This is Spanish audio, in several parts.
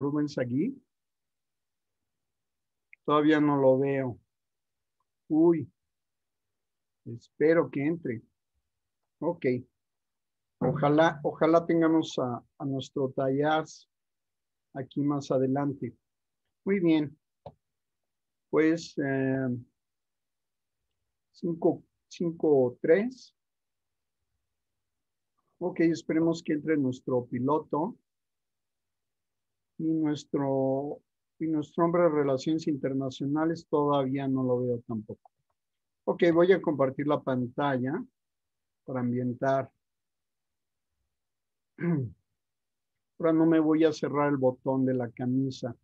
Rubén Sagui. Todavía no lo veo. Uy, espero que entre. Ok. Ojalá tengamos a nuestro Tayars aquí más adelante. Muy bien. Pues 5-3. Ok, esperemos que entre nuestro piloto y nuestro hombre de relaciones internacionales todavía no lo veo tampoco. Ok, voy a compartir la pantalla para ambientar. Ahora no me voy a cerrar el botón de la camisa.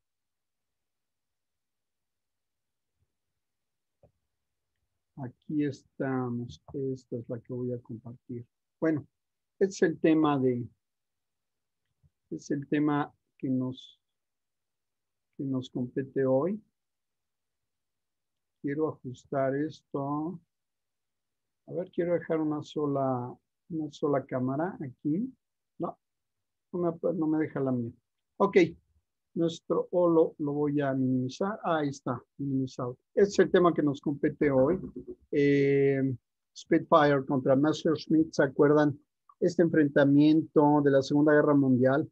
Aquí estamos. Esta es la que voy a compartir. Bueno, es el tema que nos compete hoy. Quiero ajustar esto. A ver, quiero dejar una sola cámara aquí. No me deja la mía. Ok, lo voy a minimizar. Ahí está, minimizado. Este es el tema que nos compete hoy. Spitfire contra Messerschmitt, ¿se acuerdan? Este enfrentamiento de la Segunda Guerra Mundial.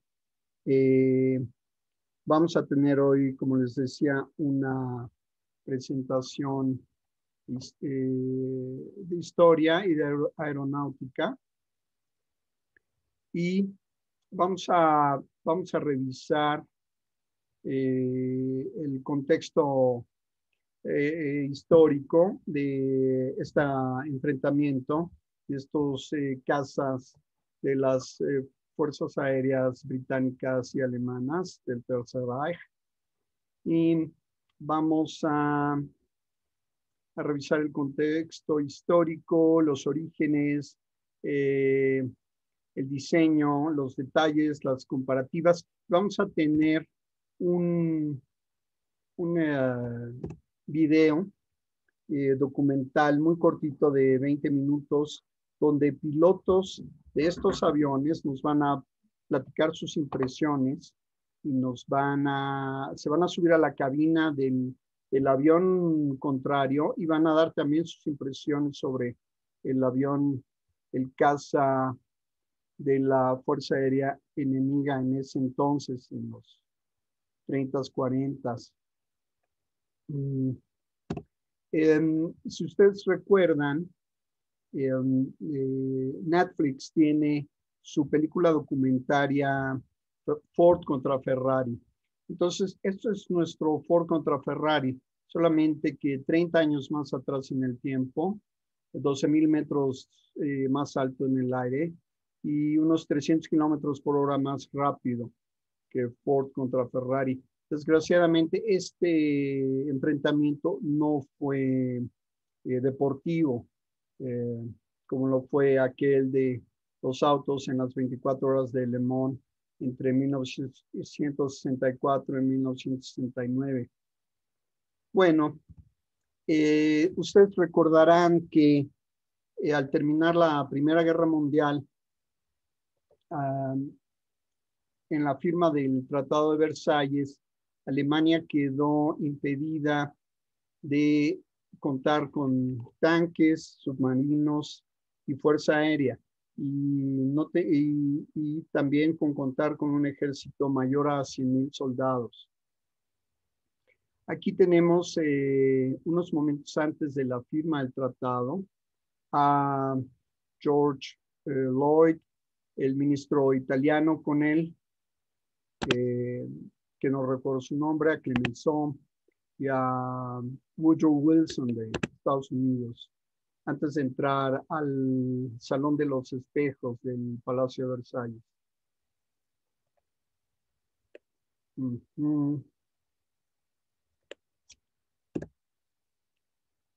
Vamos a tener hoy, como les decía, una presentación de historia y de aeronáutica. Y vamos a revisar el contexto histórico de este enfrentamiento, de estos cazas de las fuerzas aéreas británicas y alemanas del Tercer Reich. Y vamos a revisar el contexto histórico, los orígenes, el diseño, los detalles, las comparativas. Vamos a tener un video documental muy cortito de 20 minutos, donde pilotos de estos aviones nos van a platicar sus impresiones y se van a subir a la cabina del avión contrario y van a dar también sus impresiones sobre el avión, el caza de la Fuerza Aérea enemiga en ese entonces, en los 30s, 40s. Si ustedes recuerdan, Netflix tiene su película documentaria Ford contra Ferrari. Entonces, esto es nuestro Ford contra Ferrari, solamente que 30 años más atrás en el tiempo, 12,000 metros más alto en el aire y unos 300 kilómetros por hora más rápido que Ford contra Ferrari. Desgraciadamente, este enfrentamiento no fue deportivo, como lo fue aquel de los autos en las 24 horas de Le Mans entre 1964 y 1969. Bueno, ustedes recordarán que al terminar la Primera Guerra Mundial, en la firma del Tratado de Versalles, Alemania quedó impedida de contar con tanques, submarinos y fuerza aérea, y también con contar con un ejército mayor a 100,000 soldados. Aquí tenemos unos momentos antes de la firma del tratado a George Lloyd, el ministro italiano con él, que no recuerdo su nombre, a Clemenceau y a Woodrow Wilson de Estados Unidos, antes de entrar al Salón de los Espejos del Palacio de Versalles.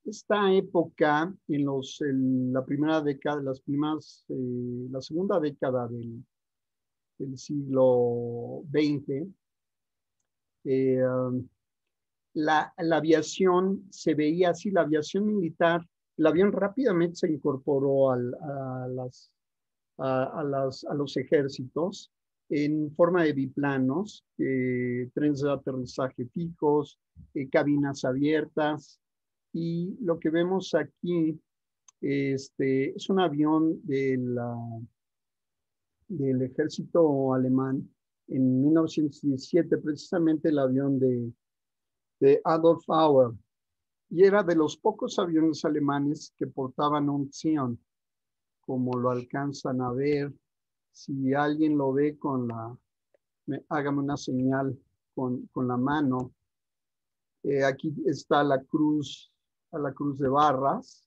Esta época, en la primera década, la segunda década del siglo XX, la aviación se veía así, la aviación militar, el avión rápidamente se incorporó a los ejércitos en forma de biplanos, trenes de aterrizaje fijos, cabinas abiertas. Y lo que vemos aquí es un avión del ejército alemán en 1917, precisamente el avión de Adolf Auer. Y era de los pocos aviones alemanes que portaban un Zion, como lo alcanzan a ver. Si alguien lo ve hágame una señal con la mano. Aquí está la cruz de barras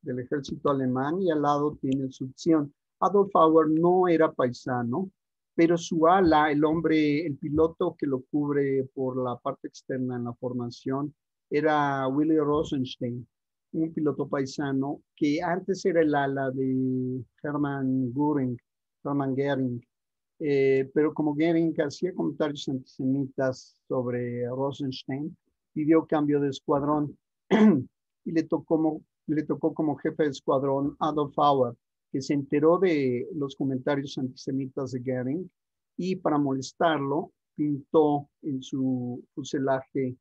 del ejército alemán y al lado tiene su Zion. Adolf Auer no era paisano, pero su ala, el piloto que lo cubre por la parte externa en la formación, era Willy Rosenstein, un piloto paisano que antes era el ala de Hermann Göring. Pero como Göring hacía comentarios antisemitas sobre Rosenstein, pidió cambio de escuadrón y le tocó como jefe de escuadrón Adolf Auer, que se enteró de los comentarios antisemitas de Göring y para molestarlo pintó en su fuselaje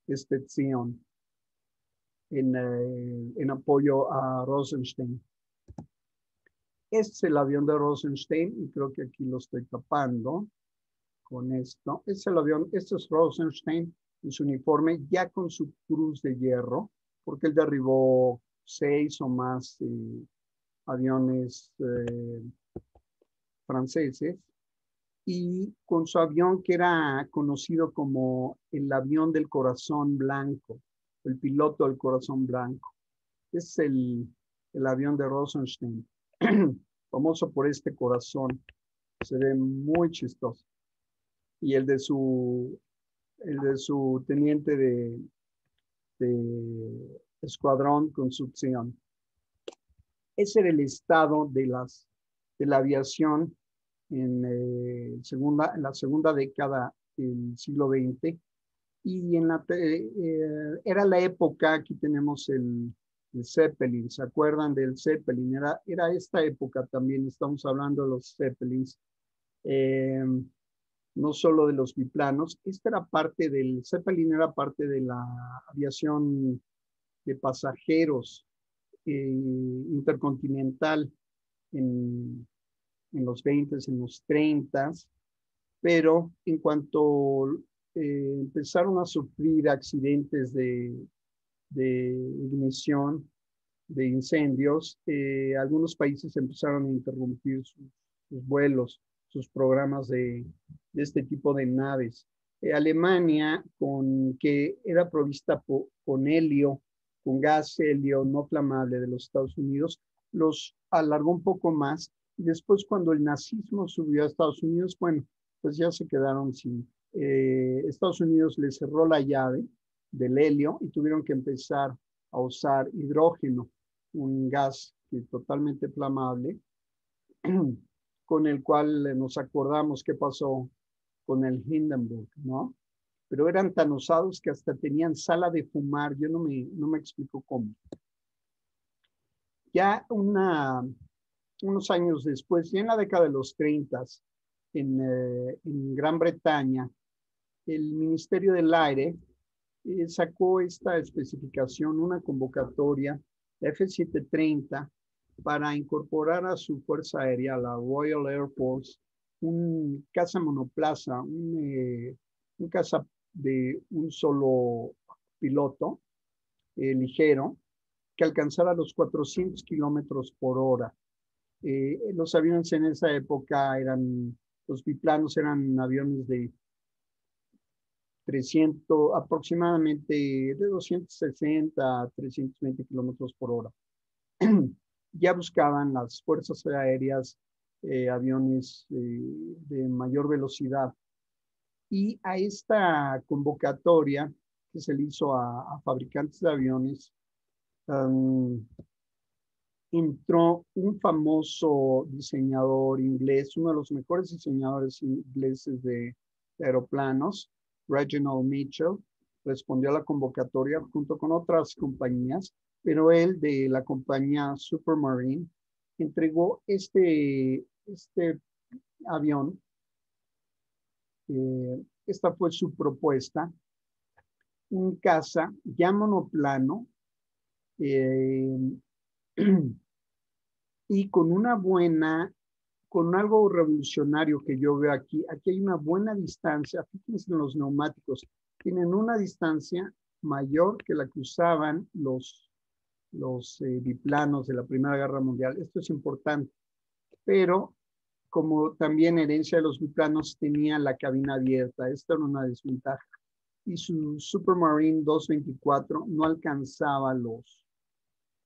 este Zion en apoyo a Rosenstein. Este es el avión de Rosenstein y creo que aquí lo estoy tapando con esto. Este es el avión, este es Rosenstein en su uniforme ya con su cruz de hierro, porque él derribó 6 o más aviones franceses y con su avión que era conocido como el avión del corazón blanco, el piloto del corazón blanco. Es el avión de Rosenstein, famoso por este corazón, se ve muy chistoso. Y el de su teniente de escuadrón con su Zion. Ese era el estado de la aviación en la segunda década del siglo XX. Y era la época, aquí tenemos el Zeppelin, ¿se acuerdan del Zeppelin? Era esta época también, estamos hablando de los Zeppelins, no solo de los biplanos. Zeppelin era parte de la aviación de pasajeros intercontinental en los 20s, en los 30s, pero en cuanto empezaron a sufrir accidentes de ignición, de incendios, algunos países empezaron a interrumpir sus vuelos, sus programas de este tipo de naves. Alemania, que era provista con helio, con gas helio no flamable de los Estados Unidos, los alargó un poco más. Y después, cuando el nazismo subió a Estados Unidos, bueno, pues ya se quedaron sin. Estados Unidos les cerró la llave del helio y tuvieron que empezar a usar hidrógeno, un gas totalmente flamable, con el cual nos acordamos qué pasó con el Hindenburg, ¿no? Pero eran tan osados que hasta tenían sala de fumar, yo no me explico cómo. Ya unos años después, ya en la década de los 30, en Gran Bretaña, el Ministerio del Aire sacó esta especificación, una convocatoria, la F-730, para incorporar a su fuerza aérea, la Royal Air Force, un caza monoplaza, un caza de un solo piloto, ligero, que alcanzara los 400 kilómetros por hora. Los aviones en esa época los biplanos eran aviones de 300, aproximadamente de 260 a 320 kilómetros por hora. Ya buscaban las fuerzas aéreas aviones de mayor velocidad. Y a esta convocatoria que se le hizo a fabricantes de aviones, entró un famoso diseñador inglés, uno de los mejores diseñadores ingleses de aeroplanos, Reginald Mitchell. Respondió a la convocatoria junto con otras compañías, pero él, de la compañía Supermarine, entregó este avión Esta fue su propuesta. Un caza ya monoplano y con una buena, con algo revolucionario que yo veo aquí. Aquí hay una buena distancia. Fíjense en los neumáticos. Tienen una distancia mayor que la que usaban los biplanos de la Primera Guerra Mundial. Esto es importante. Pero como también herencia de los biplanos tenía la cabina abierta. Esta era una desventaja. Y su Supermarine 224 no alcanzaba los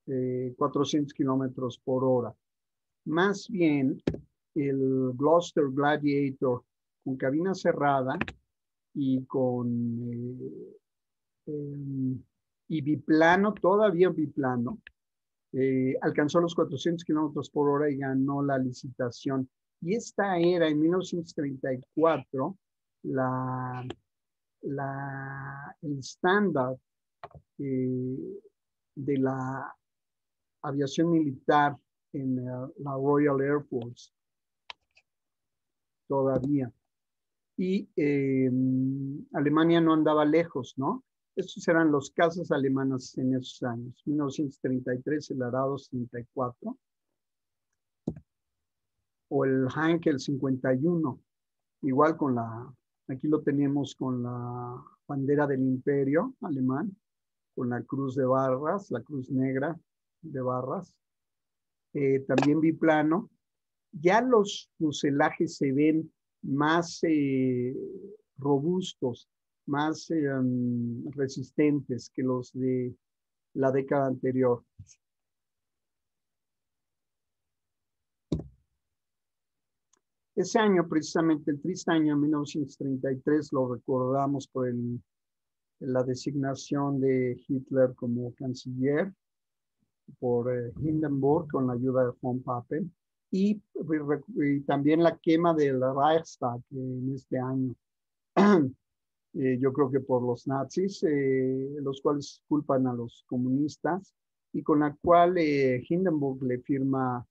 400 kilómetros por hora. Más bien, el Gloster Gladiator con cabina cerrada y y biplano, todavía biplano, alcanzó los 400 kilómetros por hora y ganó la licitación. Y esta era en 1934 el estándar de la aviación militar en la Royal Air Force todavía. Y Alemania no andaba lejos, ¿no? Estos eran los cazas alemanes en esos años, 1933, el Arado 34, o el Heinkel 51, igual con aquí lo tenemos con la bandera del imperio alemán, con la cruz de barras, la cruz negra de barras, también biplano. Ya los fuselajes se ven más robustos, más resistentes que los de la década anterior. Ese año, precisamente el triste año 1933, lo recordamos por la designación de Hitler como canciller, por Hindenburg con la ayuda de von Papen, y también la quema del Reichstag en este año. Yo creo que por los nazis, los cuales culpan a los comunistas, y con la cual Hindenburg le firma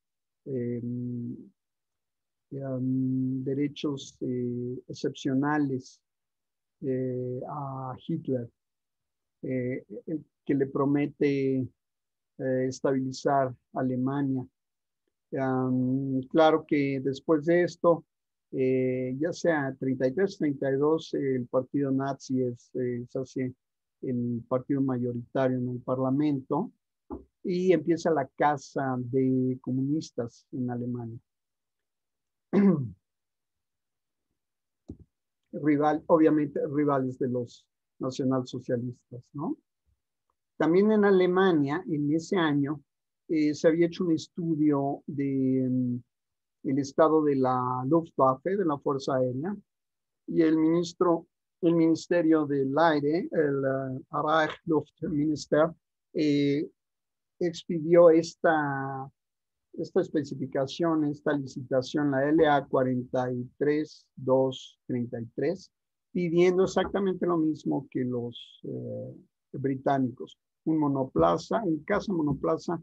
derechos excepcionales a Hitler, que le promete estabilizar Alemania. Claro que después de esto, ya sea 33, 32, el partido nazi se hace el partido mayoritario en el Parlamento y empieza la caza de comunistas en Alemania. Obviamente rivales de los nacionalsocialistas, ¿no? También en Alemania, en ese año, se había hecho un estudio de el estado de la Luftwaffe, de la Fuerza Aérea, y el Ministerio del Aire, el Reichsluftminister, expidió esta especificación, esta licitación, la LA 43233, pidiendo exactamente lo mismo que los británicos. Un caza monoplaza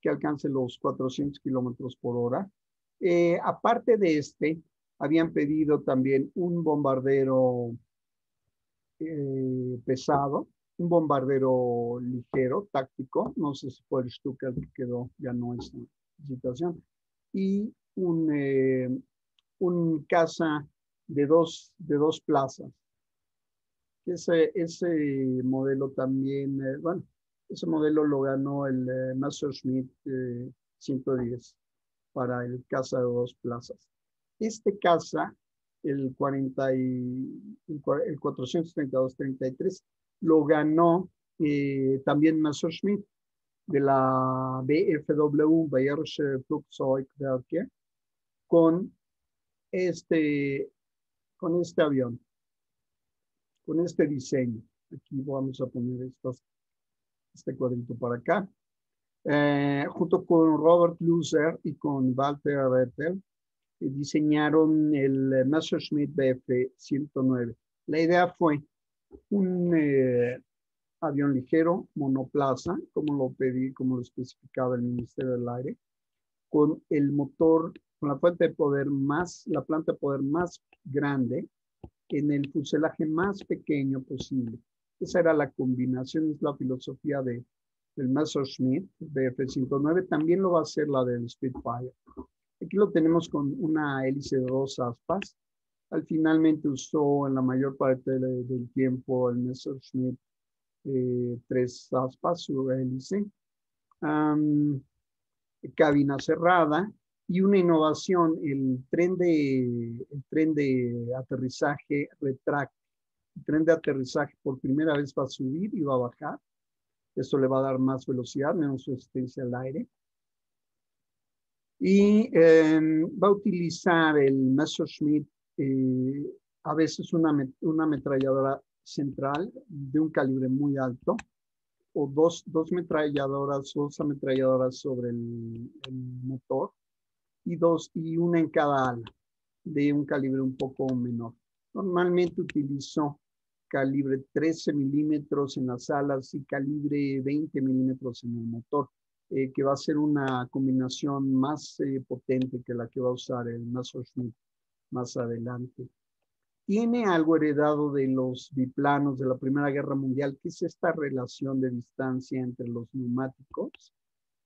que alcance los 400 kilómetros por hora. Aparte de habían pedido también un bombardero pesado, un bombardero ligero, táctico, no sé si fue el Stuka que quedó, ya no es situación, y un caza de dos plazas. Ese modelo también, bueno, ese modelo lo ganó el Messerschmitt 110 para el caza de dos plazas. Este caza, el 432-33, lo ganó también Messerschmitt de la BFW, Bayerische Flugzeugwerke, con este avión, con este diseño. Aquí vamos a poner este cuadrito para acá. Junto con Robert Luser y con Walter Rettel, diseñaron el Messerschmitt Bf-109. La idea fue un avión ligero, monoplaza, como lo especificaba el Ministerio del Aire, con el motor, con la planta de poder más grande, en el fuselaje más pequeño posible. Esa era la combinación, es la filosofía del Messerschmitt Bf-109, también lo va a hacer la del Spitfire. Aquí lo tenemos con una hélice de 2 aspas. Al finalmente usó en la mayor parte del tiempo el Messerschmitt 3 aspas, su hélice. Cabina cerrada y una innovación, el tren de aterrizaje retráctil. El tren de aterrizaje por primera vez va a subir y va a bajar. Eso le va a dar más velocidad, menos resistencia al aire. Y va a utilizar el Messerschmitt, a veces una ametralladora central de un calibre muy alto, o dos ametralladoras sobre el motor, y una en cada ala, de un calibre un poco menor. Normalmente utilizó calibre 13 milímetros en las alas y calibre 20 milímetros en el motor, que va a ser una combinación más potente que la que va a usar el Messerschmitt más adelante. Tiene algo heredado de los biplanos de la Primera Guerra Mundial, que es esta relación de distancia entre los neumáticos,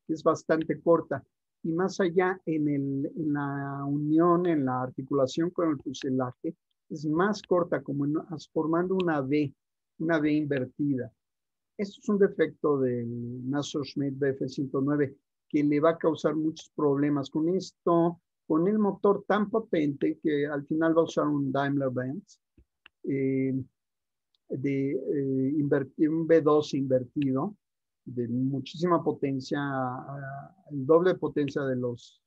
que es bastante corta. Y más allá, en la unión, en la articulación con el fuselaje, es más corta, como formando una V invertida. Esto es un defecto del Messerschmitt Bf-109 que le va a causar muchos problemas con esto, con el motor tan potente que al final va a usar un Daimler-Benz un V2 invertido de muchísima potencia, el doble de potencia de los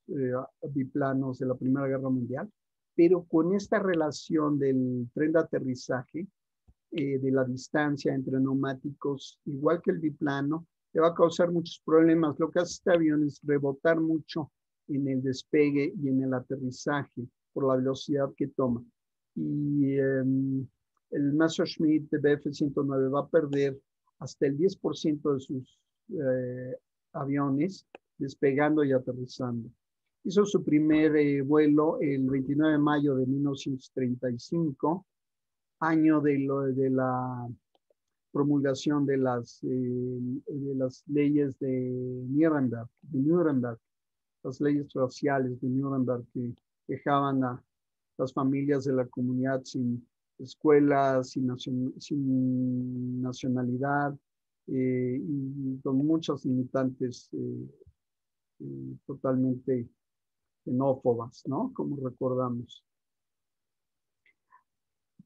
biplanos de la Primera Guerra Mundial, pero con esta relación del tren de aterrizaje, de la distancia entre neumáticos, igual que el biplano, le va a causar muchos problemas. Lo que hace este avión es rebotar mucho en el despegue y en el aterrizaje por la velocidad que toma. Y el Messerschmitt Bf-109 va a perder hasta el 10% de sus aviones despegando y aterrizando. Hizo su primer vuelo el 29 de mayo de 1935, año de la promulgación de las leyes de Nuremberg, las leyes raciales de Nuremberg que dejaban a las familias de la comunidad sin escuelas, sin nacionalidad y con muchas limitantes totalmente xenófobas, ¿no? Como recordamos.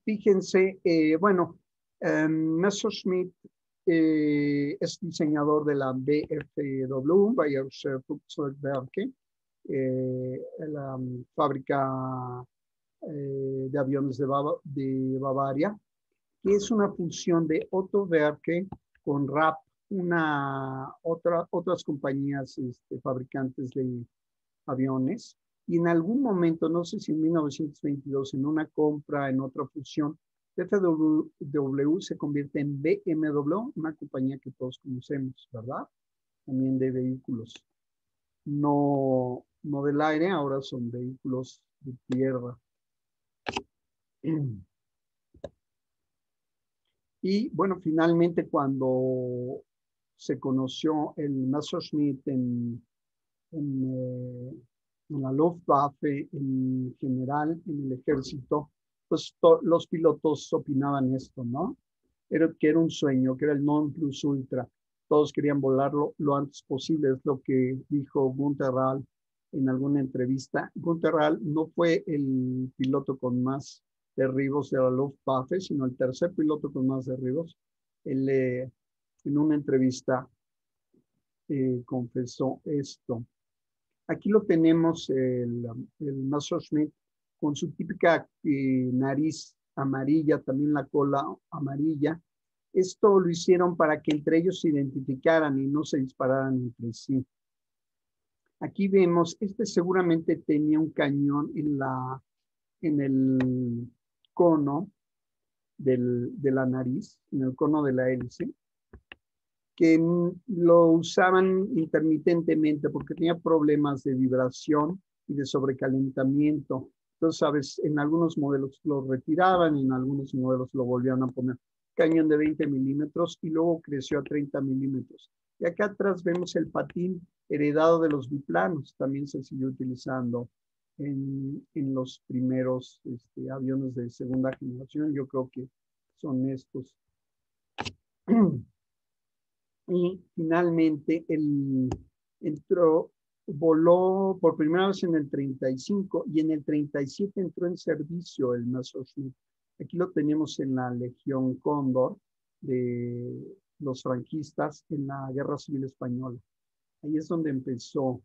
Fíjense, bueno, Messerschmitt es diseñador de la BFW, Bayerische Flugzeugwerke, la fábrica de aviones de Bavaria, que es una fusión de Otto Werke con RAP, otras compañías fabricantes de aviones. Y en algún momento, no sé si en 1922, en una compra, en otra fusión, BFW se convierte en BMW, una compañía que todos conocemos, ¿verdad? También de vehículos. No del aire, ahora son vehículos de tierra. Y bueno, finalmente cuando se conoció el Messerschmitt en la Luftwaffe en general, en el ejército, pues los pilotos opinaban esto, ¿no? Que era un sueño, que era el non plus ultra. Todos querían volarlo lo antes posible, es lo que dijo Günther Rall en alguna entrevista. Günther Rall no fue el piloto con más derribos de la Luftwaffe, sino el tercer piloto con más derribos. Él, en una entrevista confesó esto. Aquí lo tenemos, el Messerschmitt, con su típica nariz amarilla, también la cola amarilla. Esto lo hicieron para que entre ellos se identificaran y no se dispararan entre sí. Aquí vemos, seguramente tenía un cañón en el cono de la nariz, en el cono de la hélice, que lo usaban intermitentemente porque tenía problemas de vibración y de sobrecalentamiento. Entonces, sabes, en algunos modelos lo retiraban, en algunos modelos lo volvían a poner. Cañón de 20 milímetros y luego creció a 30 milímetros. Y acá atrás vemos el patín heredado de los biplanos. También se siguió utilizando en los primeros aviones de segunda generación. Yo creo que son estos. Y finalmente voló por primera vez en el 35 y en el 37 entró en servicio el Messerschmitt. Aquí lo tenemos en la Legión Cóndor de los franquistas en la Guerra Civil Española. Ahí es donde empezó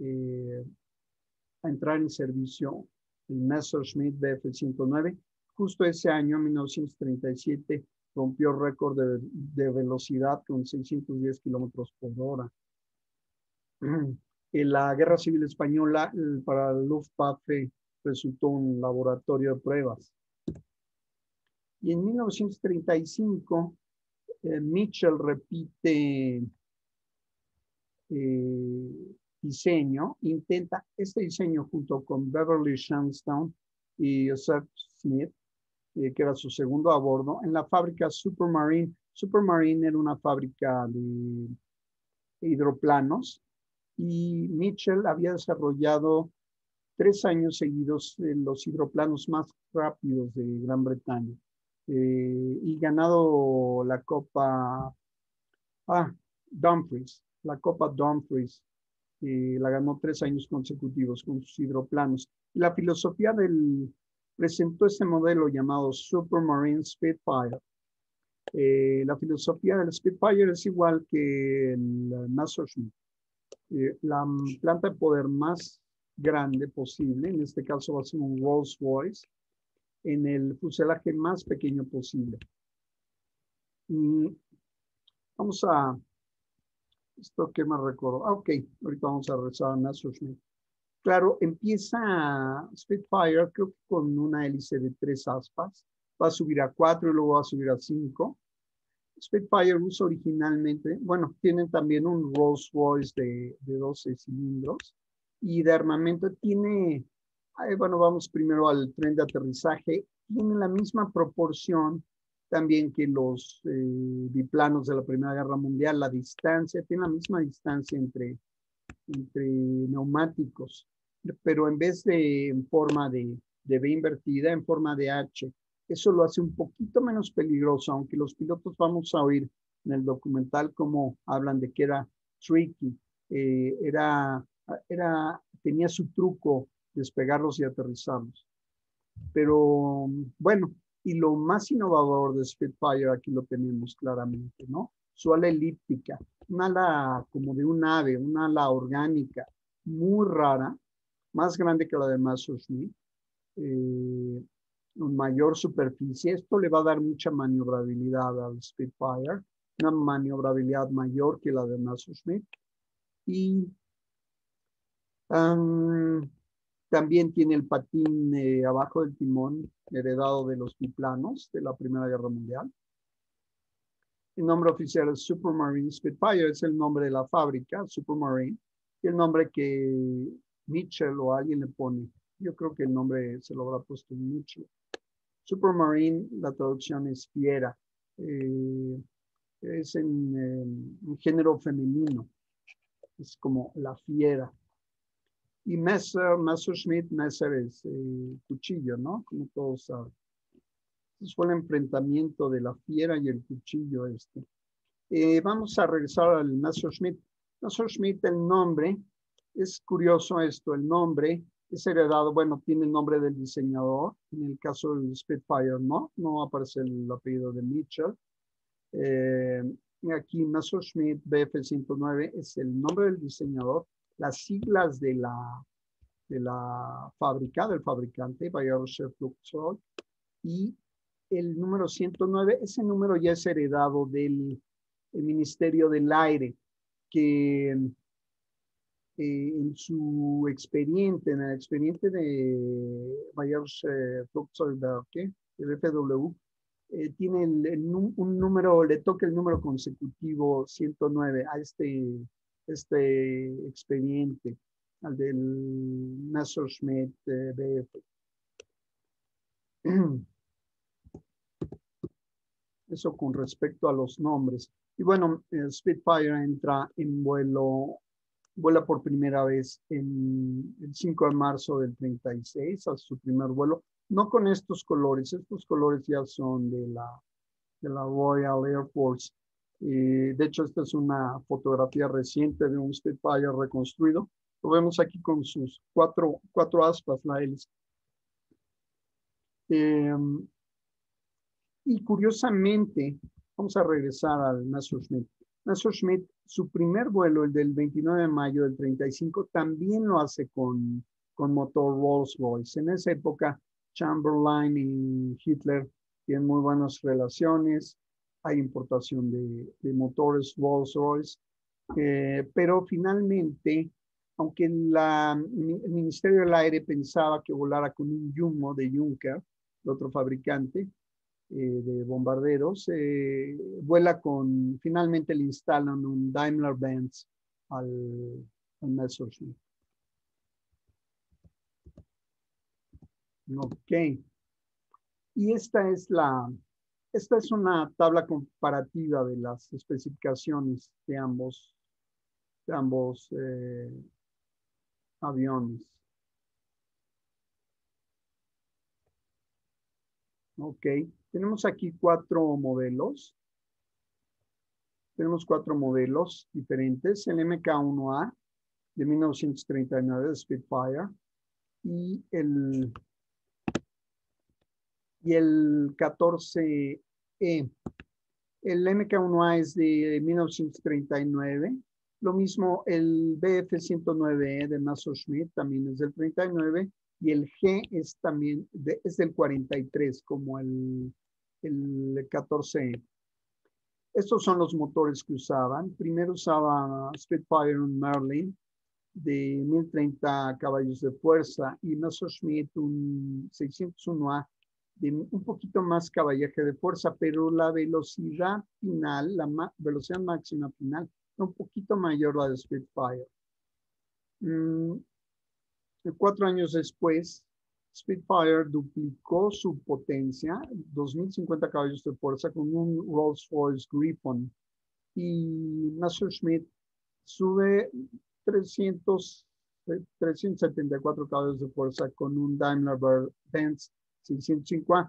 a entrar en servicio el Messerschmitt Bf-109. Justo ese año, 1937, rompió récord de velocidad con 610 kilómetros por hora. En la Guerra Civil Española, para la Luftwaffe, resultó un laboratorio de pruebas. Y en 1935, Mitchell repite diseño, intenta este diseño junto con Beverly Shandstone y Joseph Smith, que era su segundo a bordo, en la fábrica Supermarine. Supermarine era una fábrica de hidroplanos y Mitchell había desarrollado 3 años seguidos los hidroplanos más rápidos de Gran Bretaña y ganado la Copa Dumfries, la Copa Dumfries, la ganó 3 años consecutivos con sus hidroplanos. La filosofía presentó este modelo llamado Supermarine Spitfire. La filosofía del Spitfire es igual que el Messerschmitt. La planta de poder más grande posible, en este caso va a ser un Rolls Royce, en el fuselaje más pequeño posible. Y vamos a, esto que me recuerdo, ok, ahorita vamos a regresar a Messerschmitt. Claro, empieza Spitfire, creo que con una hélice de 3 aspas, va a subir a 4 y luego va a subir a 5. Spitfire usa originalmente, bueno, tienen también un Rolls Royce de 12 cilindros y de armamento tiene, bueno, vamos primero al tren de aterrizaje, tiene la misma proporción también que los biplanos de la Primera Guerra Mundial, la distancia, tiene la misma distancia entre neumáticos, pero en vez de en forma de B invertida, en forma de H. Eso lo hace un poquito menos peligroso, aunque los pilotos vamos a oír en el documental cómo hablan de que era tricky, tenía su truco despegarlos y aterrizarlos. Pero bueno, y lo más innovador de Spitfire aquí lo tenemos claramente, ¿no? Su ala elíptica, un ala como de un ave, una ala orgánica, muy rara, más grande que la de Messerschmitt, mayor superficie. Esto le va a dar mucha maniobrabilidad al Spitfire, una maniobrabilidad mayor que la de Messerschmitt. Y también tiene el patín abajo del timón, heredado de los biplanos de la Primera Guerra Mundial. El nombre oficial es Supermarine Spitfire, es el nombre de la fábrica, Supermarine, y el nombre que Mitchell o alguien le pone. Yo creo que el nombre se lo habrá puesto Mitchell. Supermarine, la traducción es fiera. Es en género femenino. Es como la fiera. Y Messerschmitt es cuchillo, ¿no? Como todos saben. Entonces fue el enfrentamiento de la fiera y el cuchillo este. Vamos a regresar al Messerschmitt. Messerschmitt, el nombre, es curioso esto, el nombre es heredado, bueno, tiene el nombre del diseñador, en el caso del Spitfire no aparece el apellido de Mitchell. Aquí Messerschmitt Bf-109 es el nombre del diseñador, las siglas de la fábrica, del fabricante, Bayerische Flugzeug, y el número 109, ese número ya es heredado del Ministerio del Aire, que en su expediente, en el expediente de Bayerische Flugzeugwerke, el FW, tiene un número, le toca el número consecutivo 109 a este expediente, al del Messerschmitt BF. Eso con respecto a los nombres. Y bueno, Spitfire entra en vuelo, vuela por primera vez en el 5 de marzo del 36, hace su primer vuelo, no con estos colores ya son de la Royal Air Force. De hecho, esta es una fotografía reciente de un Spitfire reconstruido. Lo vemos aquí con sus cuatro aspas, la hélice. Y curiosamente, vamos a regresar al Messerschmitt. Messerschmitt, su primer vuelo, el del 29 de mayo del 35, también lo hace con motor Rolls-Royce. En esa época, Chamberlain y Hitler tienen muy buenas relaciones. Hay importación de motores Rolls-Royce. Pero finalmente, aunque el Ministerio del Aire pensaba que volara con un Jumo de Junker, el otro fabricante, de bombarderos, vuela finalmente le instalan un Daimler-Benz al Messerschmitt. Ok. Y esta es una tabla comparativa de las especificaciones de ambos aviones. Ok. Tenemos aquí cuatro modelos. Tenemos cuatro modelos diferentes. El MK1A de 1939 de Spitfire y el 14E. El MK1A es de 1939. Lo mismo el BF-109E de Messerschmitt también es del 39 y el G es también es del 43 como el 14E. Estos son los motores que usaban. Primero usaba Spitfire un Merlin de 1030 caballos de fuerza y Messerschmitt un 601A de un poquito más caballaje de fuerza, pero la velocidad final, velocidad máxima final, era un poquito mayor la de Spitfire. 4 años después, Spitfire duplicó su potencia, 2050 caballos de fuerza, con un Rolls-Royce Griffon. Y Messerschmitt sube 374 caballos de fuerza con un Daimler-Benz 605A.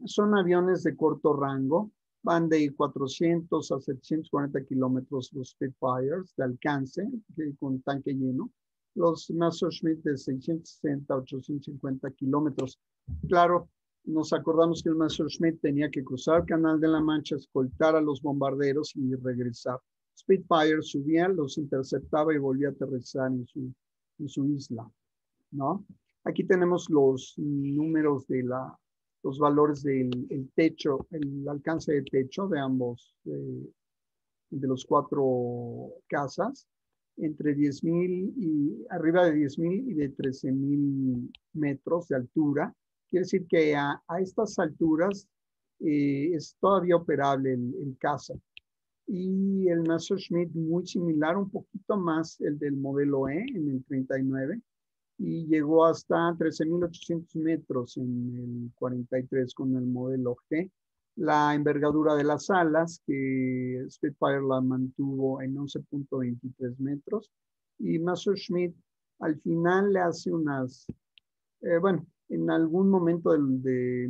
Son aviones de corto rango, van de 400 a 740 kilómetros los Spitfires de alcance, con tanque lleno. Los Messerschmitt de 660 a 850 kilómetros. Claro, nos acordamos que el Messerschmitt tenía que cruzar el Canal de la Mancha, escoltar a los bombarderos y regresar. Spitfire subía, los interceptaba y volvía a aterrizar en su isla, ¿no? Aquí tenemos los números los valores del techo, el alcance de techo de ambos, de los cuatro casas, entre 10,000 y arriba de 10,000 y de 13,000 metros de altura. Quiere decir que a estas alturas es todavía operable el caza. Y el Messerschmitt muy similar, un poquito más el del modelo E en el 39 y llegó hasta 13,800 metros en el 43 con el modelo G. La envergadura de las alas, que Spitfire la mantuvo en 11,23 metros y Messerschmitt al final le hace unas, bueno, en algún momento de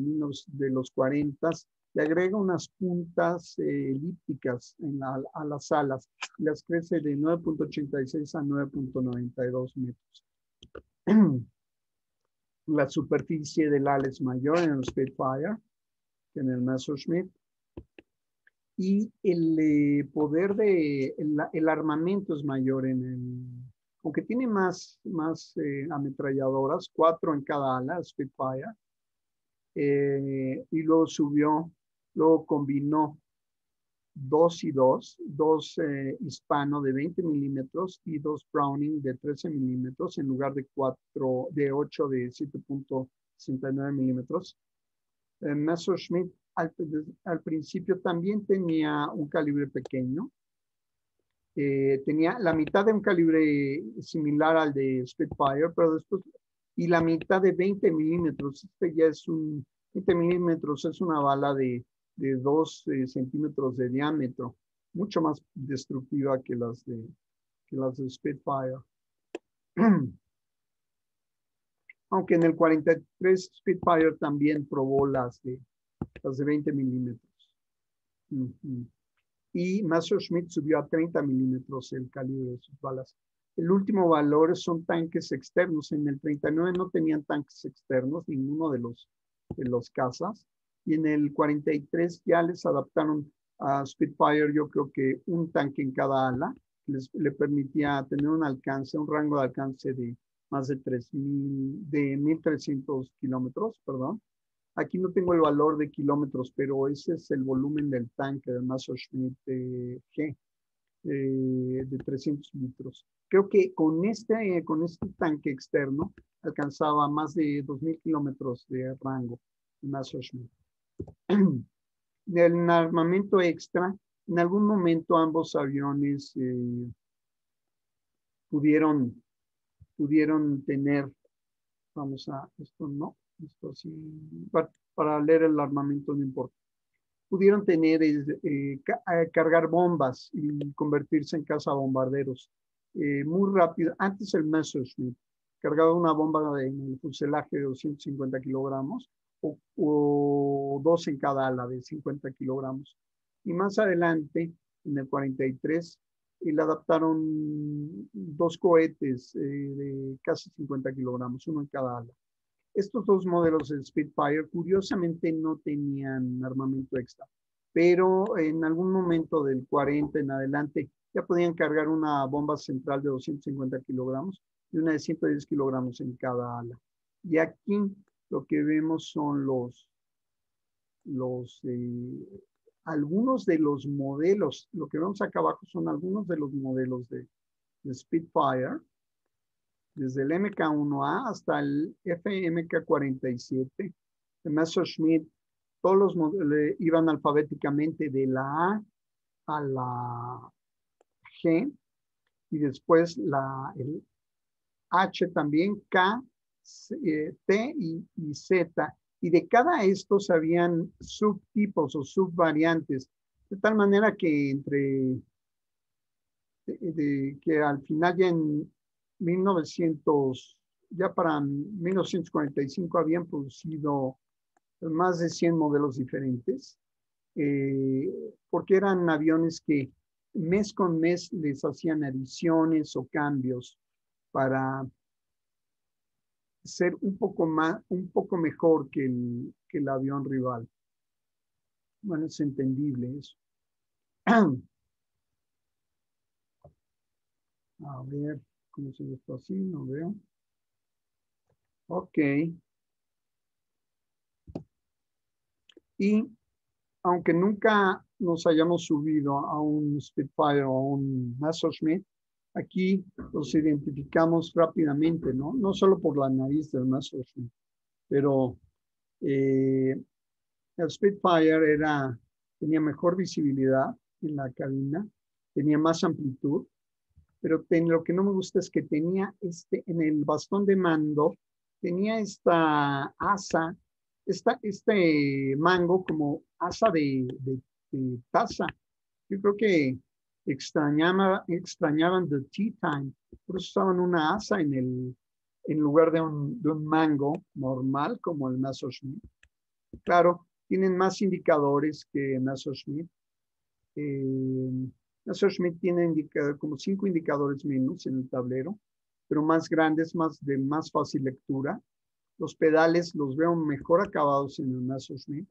los 40 le agrega unas puntas elípticas a las alas. Las crece de 9,86 a 9,92 metros. La superficie del ala es mayor en el Spitfire que en el Messerschmitt. Y el poder el armamento es mayor aunque tiene más ametralladoras, 4 en cada ala, Spitfire. Y luego combinó 2 y 2 Hispano de 20 milímetros y 2 Browning de 13 milímetros en lugar de 8 de 7,69 milímetros. Messerschmitt al principio también tenía un calibre pequeño. Tenía la mitad de un calibre similar al de Spitfire, pero después y la mitad de 20 milímetros. Este ya es 20 milímetros es una bala de 2 centímetros de diámetro, mucho más destructiva que las de Spitfire. Aunque en el 43 Spitfire también probó las de 20 milímetros. Y Messerschmitt subió a 30 milímetros el calibre de sus balas. El último valor son tanques externos. En el 39 no tenían tanques externos, ninguno de los cazas. Y en el 43 ya les adaptaron a Spitfire, yo creo que un tanque en cada ala. Le permitía tener un rango de alcance de más de 1,300 kilómetros, perdón. Aquí no tengo el valor de kilómetros, pero ese es el volumen del tanque del Messerschmitt G de 300 litros. Creo que con este tanque externo alcanzaba más de 2,000 kilómetros de rango Messerschmitt. El armamento extra, en algún momento ambos aviones pudieron tener, esto sí, para leer el armamento no importa. Pudieron tener, cargar bombas y convertirse en cazabombarderos. Muy rápido, antes el Messerschmitt cargaba una bomba en el fuselaje de 250 kilogramos o 2 en cada ala de 50 kilogramos. Y más adelante, en el 43, le adaptaron 2 cohetes de casi 50 kilogramos, uno en cada ala. Estos 2 modelos de Spitfire, curiosamente, no tenían armamento extra, pero en algún momento del 40 en adelante ya podían cargar una bomba central de 250 kilogramos y una de 110 kilogramos en cada ala. Y aquí lo que vemos son algunos de los modelos. Lo que vemos acá abajo son algunos de los modelos de Spitfire, desde el MK1A hasta el FMK47, de Messerschmitt. Todos los modelos iban alfabéticamente de la A a la G, y después el H también, K, T y Z. Y de cada estos habían subtipos o subvariantes, de tal manera que que al final ya en 1900, ya para 1945 habían producido más de 100 modelos diferentes, porque eran aviones que mes con mes les hacían adiciones o cambios para ser un poco mejor que el avión rival. Bueno, es entendible eso. A ver, ¿cómo se ve esto así? No veo. Ok. Y aunque nunca nos hayamos subido a un Spitfire o a un Messerschmitt, aquí los identificamos rápidamente, ¿no? No solo por la nariz del Messerschmitt, pero el Spitfire tenía mejor visibilidad en la cabina, tenía más amplitud, pero lo que no me gusta es que tenía en el bastón de mando, tenía esta asa, este mango como asa de taza. Yo creo que extrañaban the tea time, por eso usaban una asa en lugar de un mango normal como el Messerschmitt. Claro, tienen más indicadores que Messerschmitt. Messerschmitt tiene como 5 indicadores menos en el tablero, pero más grandes, de más fácil lectura. Los pedales los veo mejor acabados en el Messerschmitt.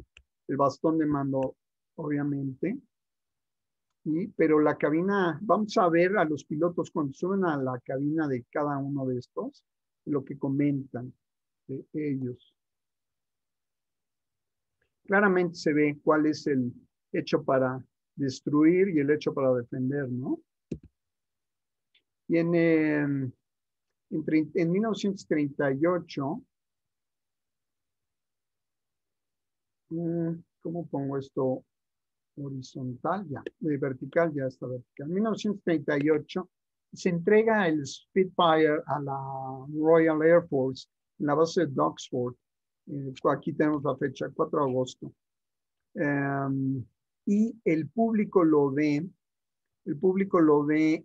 El bastón de mando, obviamente. Pero la cabina, vamos a ver a los pilotos cuando suben a la cabina de cada uno de estos, lo que comentan de ellos. Claramente se ve cuál es el hecho para destruir y el hecho para defender, ¿no? Y en 1938, ¿cómo pongo esto? Horizontal, ya, vertical, ya está vertical. En 1938 se entrega el Spitfire a la Royal Air Force en la base de Oxford. Aquí tenemos la fecha, 4 de agosto. Y el público lo ve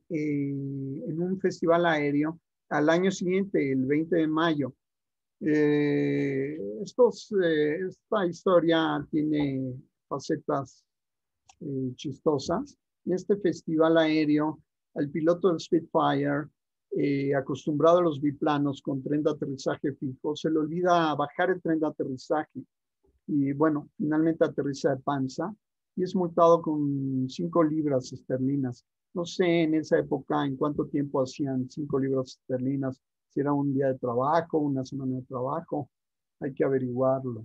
en un festival aéreo al año siguiente, el 20 de mayo. Esta historia tiene facetas chistosas. En este festival aéreo, al piloto del Spitfire, acostumbrado a los biplanos con tren de aterrizaje fijo, se le olvida bajar el tren de aterrizaje y bueno, finalmente aterriza de panza y es multado con 5 libras esterlinas. No sé en esa época en cuánto tiempo hacían 5 libras esterlinas, si era un día de trabajo, una semana de trabajo, hay que averiguarlo.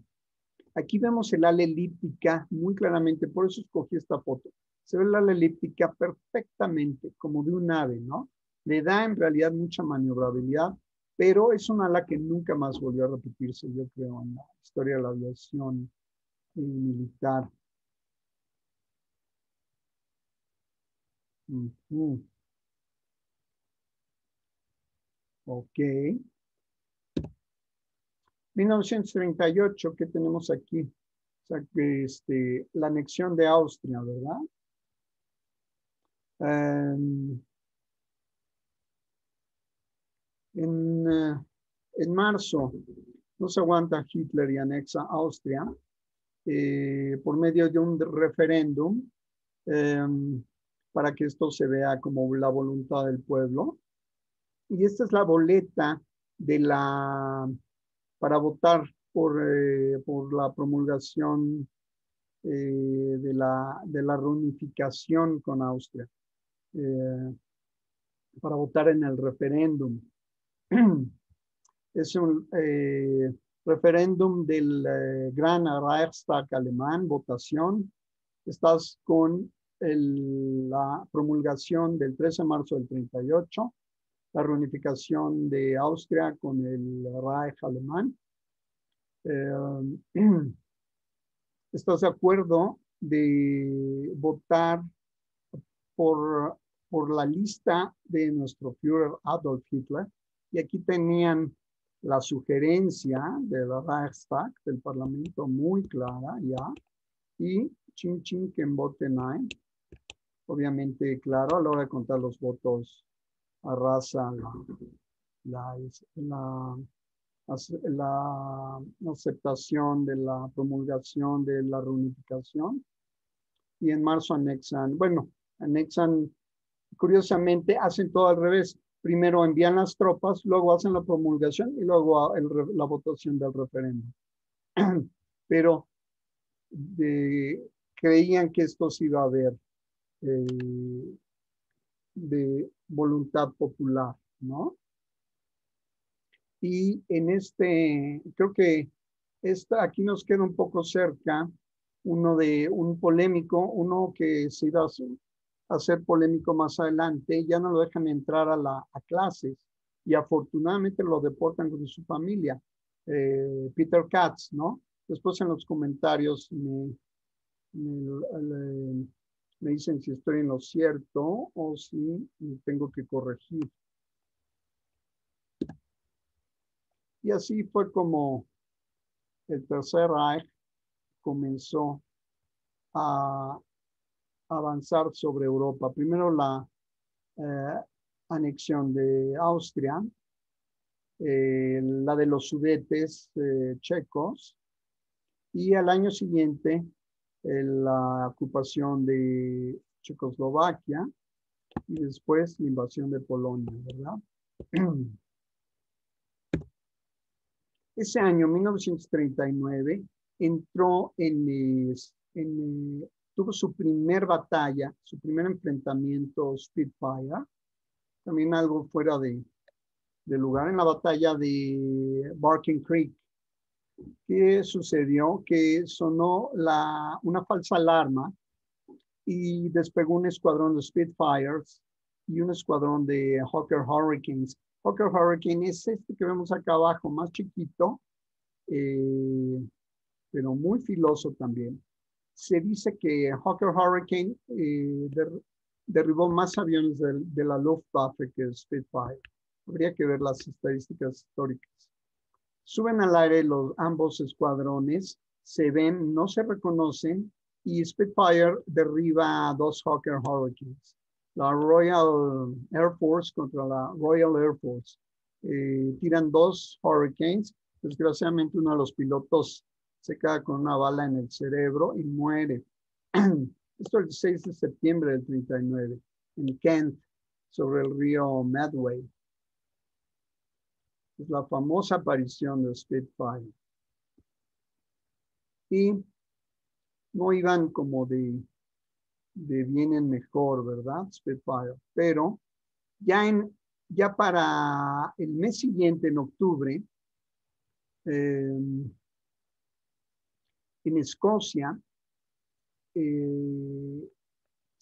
Aquí vemos el ala elíptica muy claramente, por eso escogí esta foto. Se ve el ala elíptica perfectamente, como de un ave, ¿no? Le da en realidad mucha maniobrabilidad, pero es un ala que nunca más volvió a repetirse, yo creo, en la historia de la aviación militar. Ok. 1938, ¿qué tenemos aquí? O sea, que la anexión de Austria, ¿verdad? En marzo no se aguanta Hitler y anexa Austria por medio de un referéndum para que esto se vea como la voluntad del pueblo. Y esta es la boleta para votar por la promulgación de la reunificación con Austria, para votar en el referéndum. Es un referéndum del Gran Reichstag alemán, votación. Estás con la promulgación del 13 de marzo del 38, la reunificación de Austria con el Reich alemán. ¿Estás de acuerdo de votar por la lista de nuestro Führer Adolf Hitler? Y aquí tenían la sugerencia del Reichstag, del Parlamento, muy clara ya, y chin chin que vote nein. Obviamente, claro, a la hora de contar los votos, arrasa la aceptación de la promulgación de la reunificación. Y en marzo anexan, curiosamente, hacen todo al revés. Primero envían las tropas, luego hacen la promulgación y luego la votación del referéndum. Pero creían que esto se iba a ver de voluntad popular, ¿no? Y creo que aquí nos queda un poco cerca un polémico, uno que se iba a hacer polémico más adelante, ya no lo dejan entrar a clases y afortunadamente lo deportan con su familia, Peter Katz, ¿no? Después en los comentarios me dicen si estoy en lo cierto o si tengo que corregir. Y así fue como el Tercer Reich comenzó a avanzar sobre Europa. Primero la anexión de Austria, la de los Sudetes checos, y al año siguiente la ocupación de Checoslovaquia y después la invasión de Polonia, ¿verdad? Ese año, 1939, entró tuvo su primer batalla, su primer enfrentamiento Spitfire, también algo fuera de lugar, en la batalla de Barking Creek. ¿Qué sucedió? Que sonó una falsa alarma y despegó un escuadrón de Spitfires y un escuadrón de Hawker Hurricanes. Hawker Hurricane es este que vemos acá abajo, más chiquito, pero muy filoso también. Se dice que Hawker Hurricane derribó más aviones de la Luftwaffe que Spitfire. Habría que ver las estadísticas históricas. Suben al aire ambos escuadrones, se ven, no se reconocen, y Spitfire derriba dos Hawker Hurricanes. La Royal Air Force contra la Royal Air Force. Tiran dos Hurricanes. Desgraciadamente uno de los pilotos se queda con una bala en el cerebro y muere. Esto el 6 de septiembre del 39, en Kent, sobre el río Medway. Es la famosa aparición de Spitfire. Y no iban como de bien en mejor, ¿verdad? Spitfire. Pero ya para el mes siguiente, en octubre, en Escocia,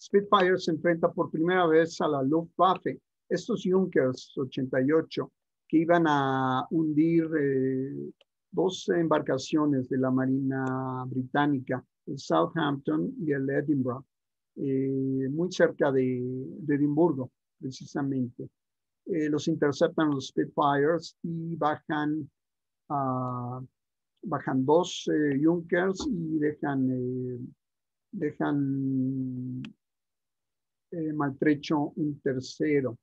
Spitfire se enfrenta por primera vez a la Luftwaffe. Estos Junkers 88 que iban a hundir dos embarcaciones de la Marina Británica, el Southampton y el Edinburgh, muy cerca de Edimburgo, precisamente. Los interceptan los Spitfires y bajan dos Junkers y dejan maltrecho un tercero.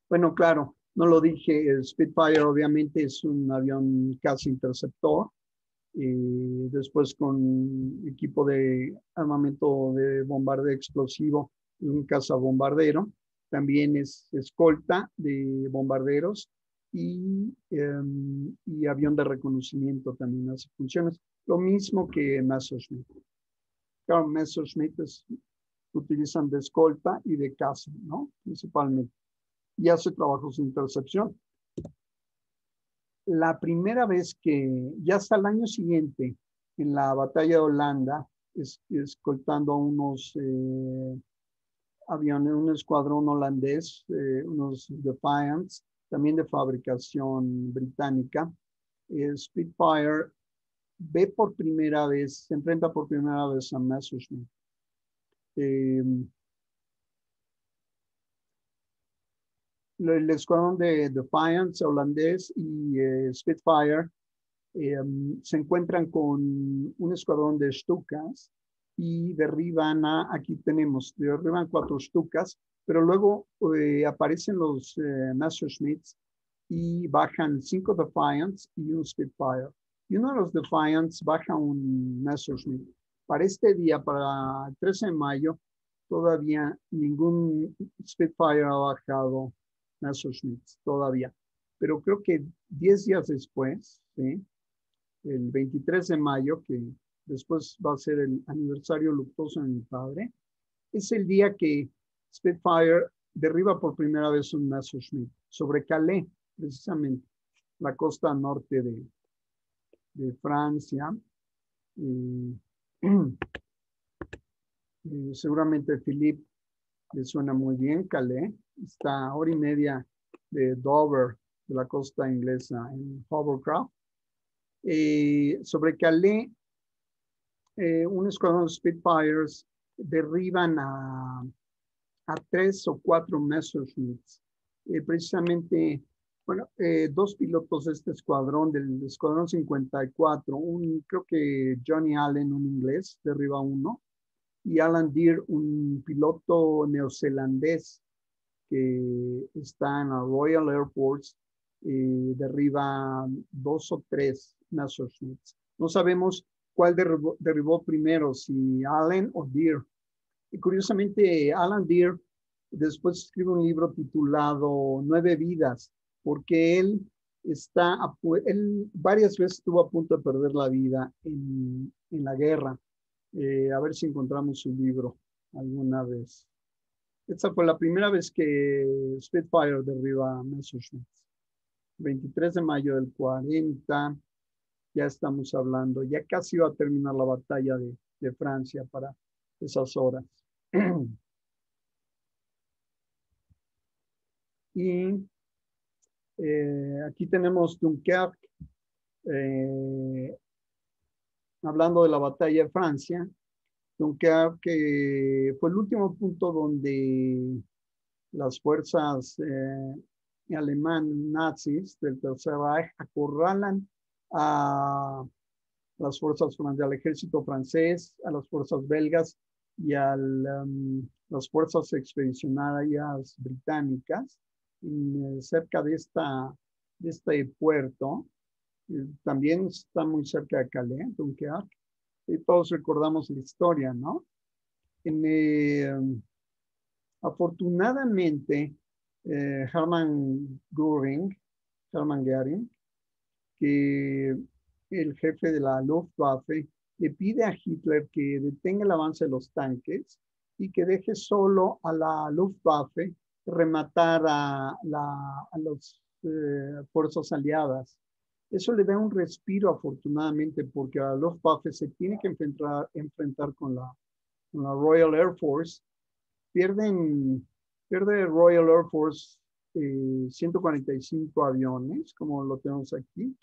Bueno, claro, no lo dije, el Spitfire obviamente es un avión casi interceptor, después con equipo de armamento de bombardeo explosivo, un cazabombardero, también es escolta de bombarderos y avión de reconocimiento también hace funciones, lo mismo que Messerschmitt. Claro, Messerschmitt utilizan de escolta y de caza, ¿no? Principalmente. Y hace trabajos de intercepción. La primera vez ya hasta el año siguiente, en la batalla de Holanda, escoltando a unos aviones, un escuadrón holandés, unos Defiants, también de fabricación británica, Spitfire se enfrenta por primera vez a Messerschmitt. El escuadrón de Defiance holandés y Spitfire se encuentran con un escuadrón de Stukas y derriban derriban 4 Stukas, pero luego aparecen los Messerschmitts y bajan 5 Defiants y un Spitfire. Y uno de los Defiants baja un Messerschmitt. Para este día, para el 13 de mayo, todavía ningún Spitfire ha bajado Messerschmitt, todavía. Pero creo que 10 días después, ¿sí? El 23 de mayo, que después va a ser el aniversario luctuoso de mi padre, es el día que Spitfire derriba por primera vez un Messerschmitt sobre Calais, precisamente, la costa norte de Francia. Seguramente Philippe le suena muy bien, Calais. Está a hora y media de Dover, de la costa inglesa, en Hovercraft. Sobre Calais, un escuadrón de Spitfires derriban a 3 o 4 Messerschmitts. Precisamente, bueno, 2 pilotos de este escuadrón, del escuadrón 54, creo que Johnny Allen, un inglés, derriba uno, y Alan Deere, un piloto neozelandés que está en la Royal Air Force, derriba 2 o 3 Messerschmitts. No sabemos cuál derribó primero, si Allen o Deere. Y curiosamente, Alan Deere después escribe un libro titulado 9 vidas, porque él varias veces estuvo a punto de perder la vida en la guerra. A ver si encontramos su libro alguna vez. Esta fue la primera vez que Spitfire derriba a Messerschmitt. 23 de mayo del 40, ya estamos hablando, ya casi va a terminar la batalla de Francia para esas horas. Y aquí tenemos Dunkerque, hablando de la batalla de Francia. Dunkerque fue el último punto donde las fuerzas alemán nazis del Tercer Reich acorralan a las fuerzas al ejército francés, a las fuerzas belgas y a las fuerzas expedicionarias británicas cerca de este puerto. También está muy cerca de Calais, Dunkerque, y todos recordamos la historia, ¿no? Afortunadamente, Hermann Göring, que el jefe de la Luftwaffe, le pide a Hitler que detenga el avance de los tanques y que deje solo a la Luftwaffe rematar a las fuerzas aliadas. Eso le da un respiro, afortunadamente, porque la Luftwaffe se tiene que enfrentar con la Royal Air Force. Pierde Royal Air Force 145 aviones, como lo tenemos aquí,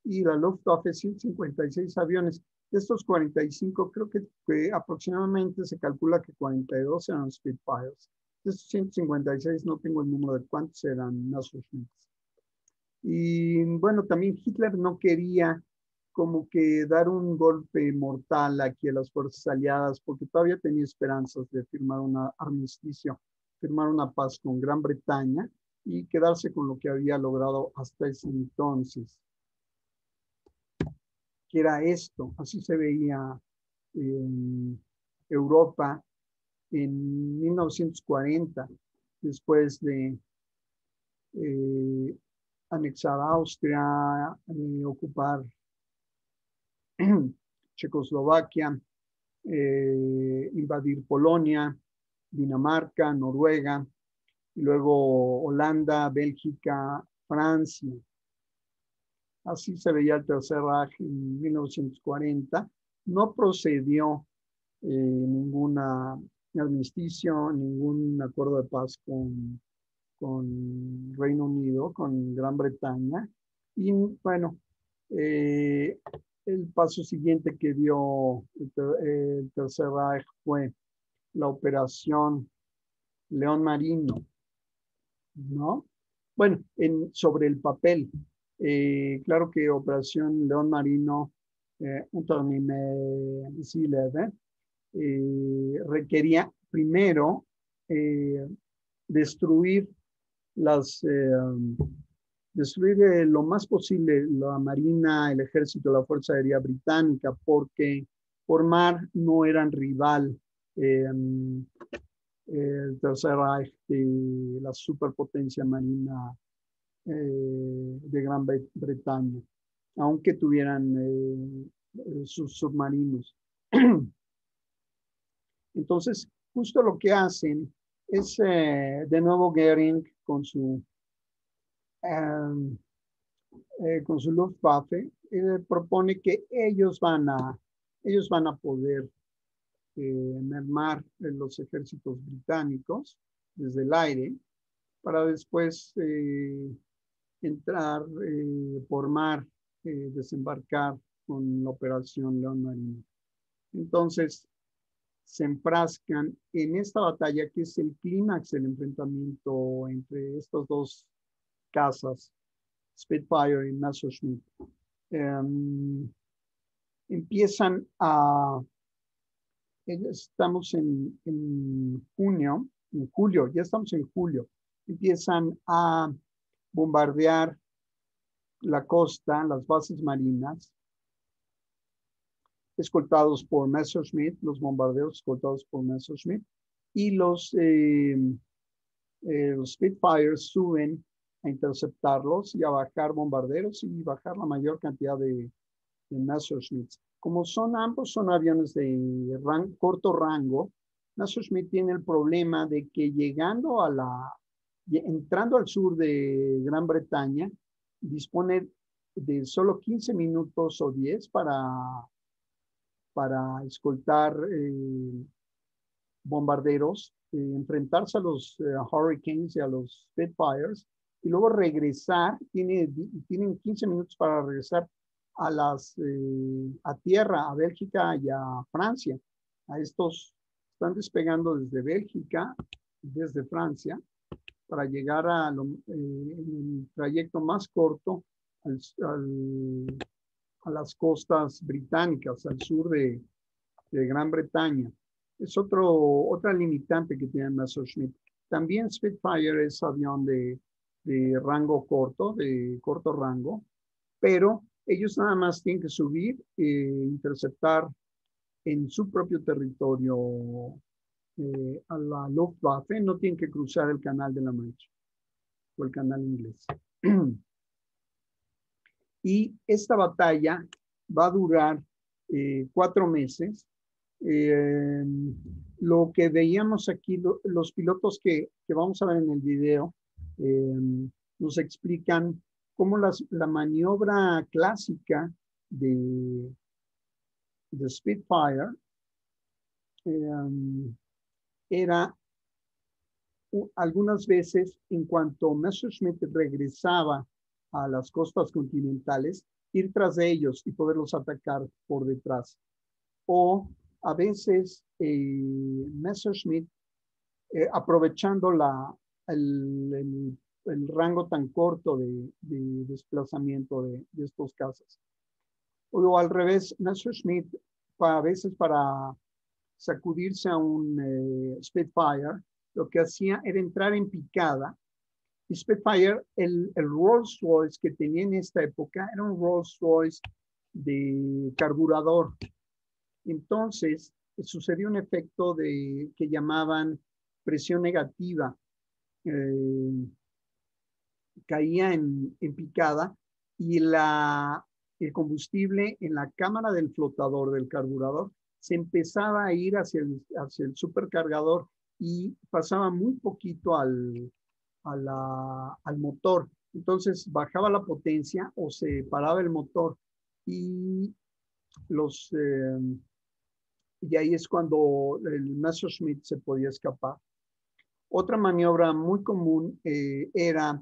y la Luftwaffe 156 aviones. De estos 45, creo que aproximadamente se calcula que 42 eran Spitfires. De estos 156 no tengo el número de cuántos eran Messerschmitts. Y bueno, también Hitler no quería como que dar un golpe mortal aquí a las fuerzas aliadas, porque todavía tenía esperanzas de firmar un armisticio, firmar una paz con Gran Bretaña y quedarse con lo que había logrado hasta ese entonces. Que era esto, así se veía en Europa en 1940, después de anexar Austria, ocupar Checoslovaquia, invadir Polonia, Dinamarca, Noruega, y luego Holanda, Bélgica, Francia. Así se veía el Tercer Reich en 1940. No procedió ninguna armisticio, ningún acuerdo de paz con Reino Unido, con Gran Bretaña. Y bueno, el paso siguiente que dio el Tercer Reich fue la operación León Marino, ¿no? Bueno, sobre el papel, claro que Operación León Marino, requería primero destruir lo más posible la Marina, el Ejército, la Fuerza Aérea Británica, porque por mar no eran rival el Tercer Reich de la superpotencia marina de Gran Bretaña, aunque tuvieran sus submarinos. Entonces, justo lo que hacen es, de nuevo, Göring con su Luftwaffe, propone que ellos van a poder mermar los ejércitos británicos desde el aire para después entrar por mar, desembarcar con la operación León Marino. Entonces, se enfrascan en esta batalla que es el clímax del enfrentamiento entre estos dos cazas, Spitfire y Messerschmitt. Empiezan estamos en julio, ya estamos en julio, empiezan a bombardear la costa, las bases marinas, escoltados por Messerschmitt, los bombardeos escoltados por Messerschmitt, y los Spitfires suben a interceptarlos y a bajar bombarderos y bajar la mayor cantidad de Messerschmitt. Como ambos son aviones de corto rango, Messerschmitt tiene el problema de que entrando al sur de Gran Bretaña, dispone de solo 15 minutos o 10 para escoltar bombarderos, enfrentarse a los Hurricanes y a los Spitfires, y luego regresar. Tienen 15 minutos para regresar a tierra, a Bélgica y a Francia. A estos están despegando desde Bélgica, desde Francia, para llegar a el trayecto más corto a las costas británicas, al sur de Gran Bretaña. Es otra limitante que tiene Messerschmitt. También Spitfire es avión de rango corto, de corto rango, pero ellos nada más tienen que subir e interceptar en su propio territorio a la Luftwaffe, no tienen que cruzar el Canal de la Mancha o el Canal Inglés. Y esta batalla va a durar 4 meses. Lo que veíamos aquí, los pilotos que vamos a ver en el video, nos explican cómo la maniobra clásica de Spitfire era algunas veces, en cuanto Messerschmitt regresaba a las costas continentales, ir tras de ellos y poderlos atacar por detrás. O a veces Messerschmitt, aprovechando el rango tan corto de desplazamiento de estos cazas. O al revés, Messerschmitt, a veces para sacudirse a un Spitfire, lo que hacía era entrar en picada. Y Spitfire, el Rolls Royce que tenía en esta época, era un Rolls Royce de carburador. Entonces, sucedió un efecto que llamaban presión negativa. Caía en picada y el combustible en la cámara del flotador del carburador se empezaba a ir hacia el supercargador y pasaba muy poquito al motor. Entonces bajaba la potencia o se paraba el motor y ahí es cuando el Messerschmitt se podía escapar. Otra maniobra muy común era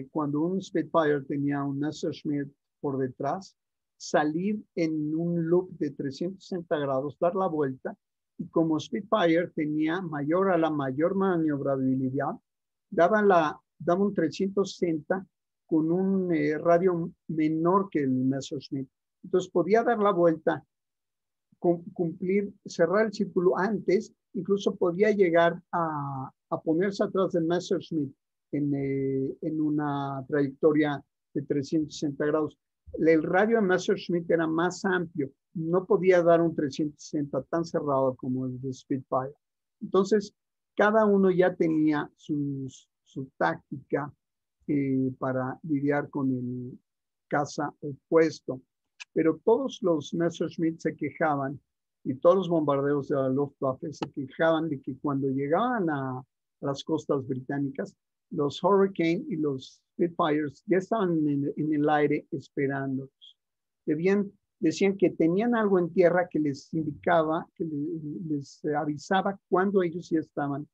cuando un Spitfire tenía un Messerschmitt por detrás, salir en un loop de 360 grados, dar la vuelta, y como Spitfire tenía la mayor maniobrabilidad, daba un 360 con un radio menor que el Messerschmitt. Entonces podía dar la vuelta, cerrar el círculo antes, incluso podía llegar a ponerse atrás del Messerschmitt en una trayectoria de 360 grados. El radio de Messerschmitt era más amplio, no podía dar un 360 tan cerrado como el de Spitfire. Entonces, cada uno ya tenía su táctica para lidiar con el caza opuesto. Pero todos los Messerschmitt se quejaban y todos los bombarderos de la Luftwaffe se quejaban de que cuando llegaban a las costas británicas, los Hurricane y los Spitfires ya estaban en el aire esperándolos. Decían que tenían algo en tierra que les indicaba, que les avisaba cuando ellos ya estaban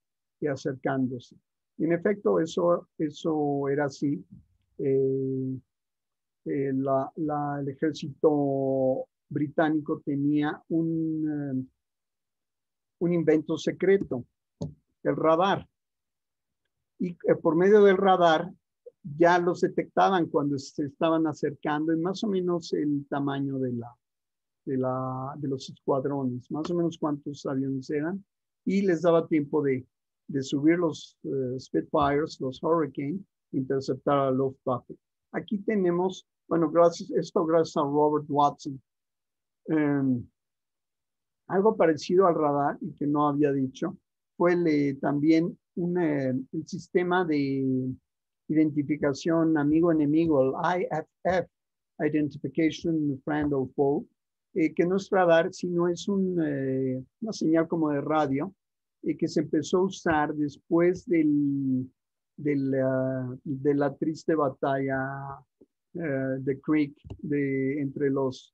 acercándose. Y en efecto, eso era así. El ejército británico tenía un invento secreto, el radar. Y por medio del radar ya los detectaban cuando se estaban acercando y más o menos el tamaño de los escuadrones, más o menos cuántos aviones eran, y les daba tiempo de subir los Spitfires, los Hurricane, interceptar a Luftwaffe. Aquí tenemos, bueno, gracias a Robert Watson. Algo parecido al radar y que no había dicho fue también el sistema de identificación amigo-enemigo, el IFF, Identification Friend or Foe, que no es radar, sino es una señal como de radio, que se empezó a usar después de la triste batalla de Creek entre los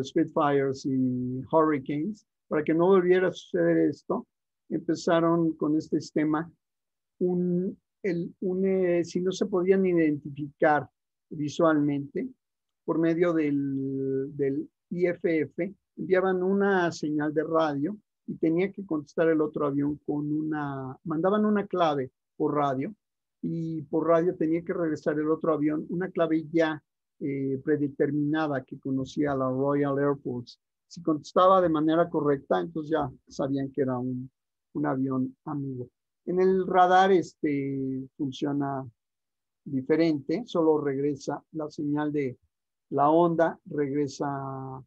Spitfires y Hurricanes. Para que no volviera a suceder esto, empezaron con este sistema, si no se podían identificar visualmente, por medio del IFF, enviaban una señal de radio y tenía que contestar el otro avión mandaban una clave por radio, y por radio tenía que regresar el otro avión, una clave ya predeterminada que conocía la Royal Air Force. Si contestaba de manera correcta, entonces ya sabían que era un avión amigo. En el radar funciona diferente, solo regresa la señal de la onda, regresa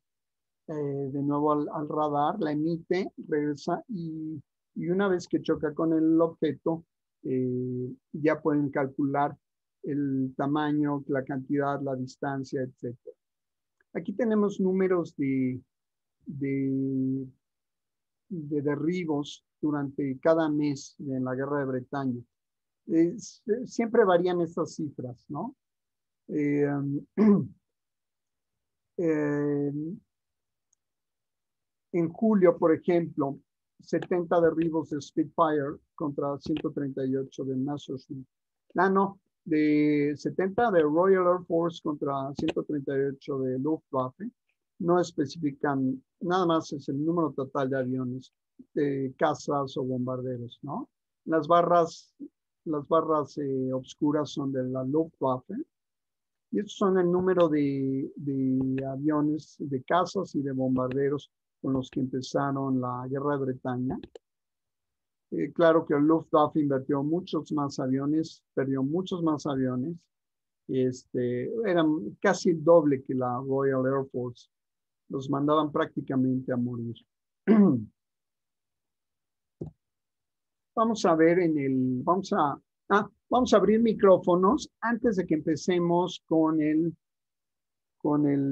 de nuevo al radar, la emite, regresa y una vez que choca con el objeto, ya pueden calcular el tamaño, la cantidad, la distancia, etc. Aquí tenemos números de derribos durante cada mes en la Guerra de Bretaña. Siempre varían estas cifras, ¿no? En julio, por ejemplo, 70 derribos de Spitfire contra 138 de Messerschmitt. No, de 70 de Royal Air Force contra 138 de Luftwaffe. No especifican, nada más es el número total de aviones, de cazas o bombarderos, ¿no? Las barras obscuras son de la Luftwaffe. Y estos son el número de aviones, de cazas y de bombarderos con los que empezaron la Guerra de Bretaña. Claro que el Luftwaffe invirtió muchos más aviones, perdió muchos más aviones. Eran casi el doble que la Royal Air Force. Los mandaban prácticamente a morir. Vamos a ver vamos a abrir micrófonos antes de que empecemos con el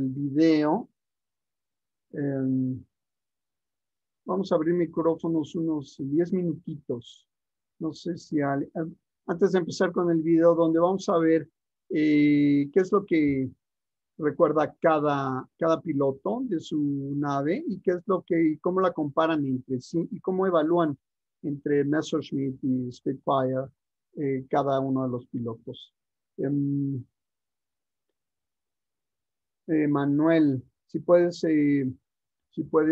video. Vamos a abrir micrófonos unos 10 minutitos. No sé si antes de empezar con el video, donde vamos a ver qué es lo que recuerda cada piloto de su nave y qué es cómo la comparan entre sí y cómo evalúan entre Messerschmitt y Spitfire cada uno de los pilotos. Manuel, si puedes,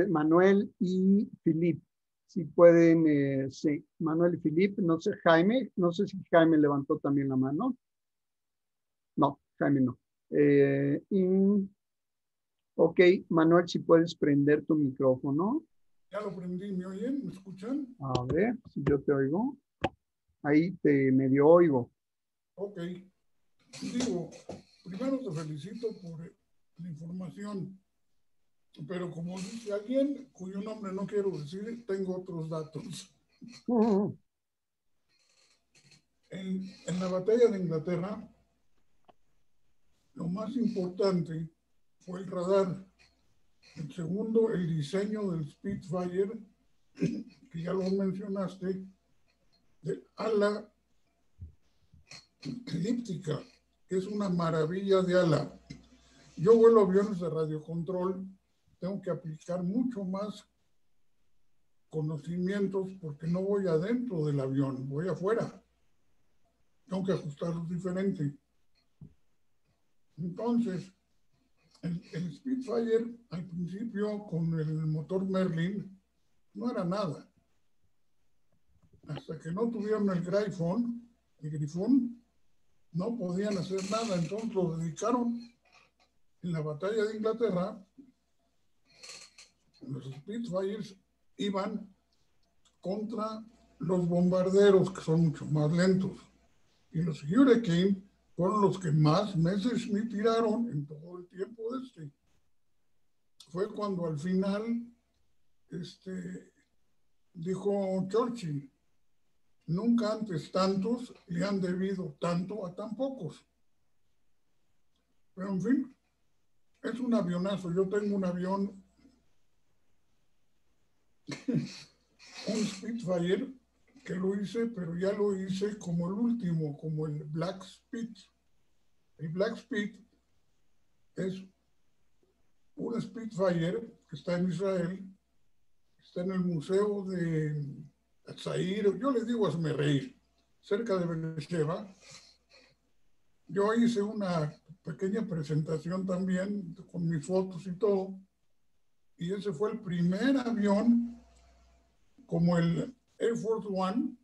Manuel y Philip, si pueden, sí, Manuel y Philip, no sé, Jaime, no sé si Jaime levantó también la mano. No, Jaime no. Ok, Manuel, si puedes prender tu micrófono. Ya lo prendí, ¿me oyen? ¿Me escuchan? A ver, si yo te oigo. Ahí te medio oigo. Ok. Digo, primero te felicito por la información, pero como dice alguien cuyo nombre no quiero decir, tengo otros datos. En la batalla de Inglaterra, lo más importante fue el radar. El segundo, el diseño del Spitfire, que ya lo mencionaste, del ala elíptica, que es una maravilla de ala. Yo vuelo aviones de radiocontrol, tengo que aplicar mucho más conocimientos porque no voy adentro del avión, voy afuera. Tengo que ajustarlos diferente. Entonces, el Spitfire al principio con el motor Merlin no era nada. Hasta que no tuvieron el Grifón, no podían hacer nada. Entonces lo dedicaron en la batalla de Inglaterra. Los Spitfires iban contra los bombarderos, que son mucho más lentos. Y los Hurricane fueron los que más Messerschmitt tiraron en todo el tiempo de Fue cuando al final dijo Churchill, nunca antes tantos le han debido tanto a tan pocos. Pero en fin, es un avionazo. Yo tengo un avión, un Spitfire, que lo hice, pero ya lo hice como el último, como el Black Spit. El Black Spit es un Spitfire que está en Israel, está en el museo de Zaire, yo les digo Asmerreir, cerca de Beersheba. Yo hice una pequeña presentación también con mis fotos y todo, y ese fue el primer avión como el Air Force One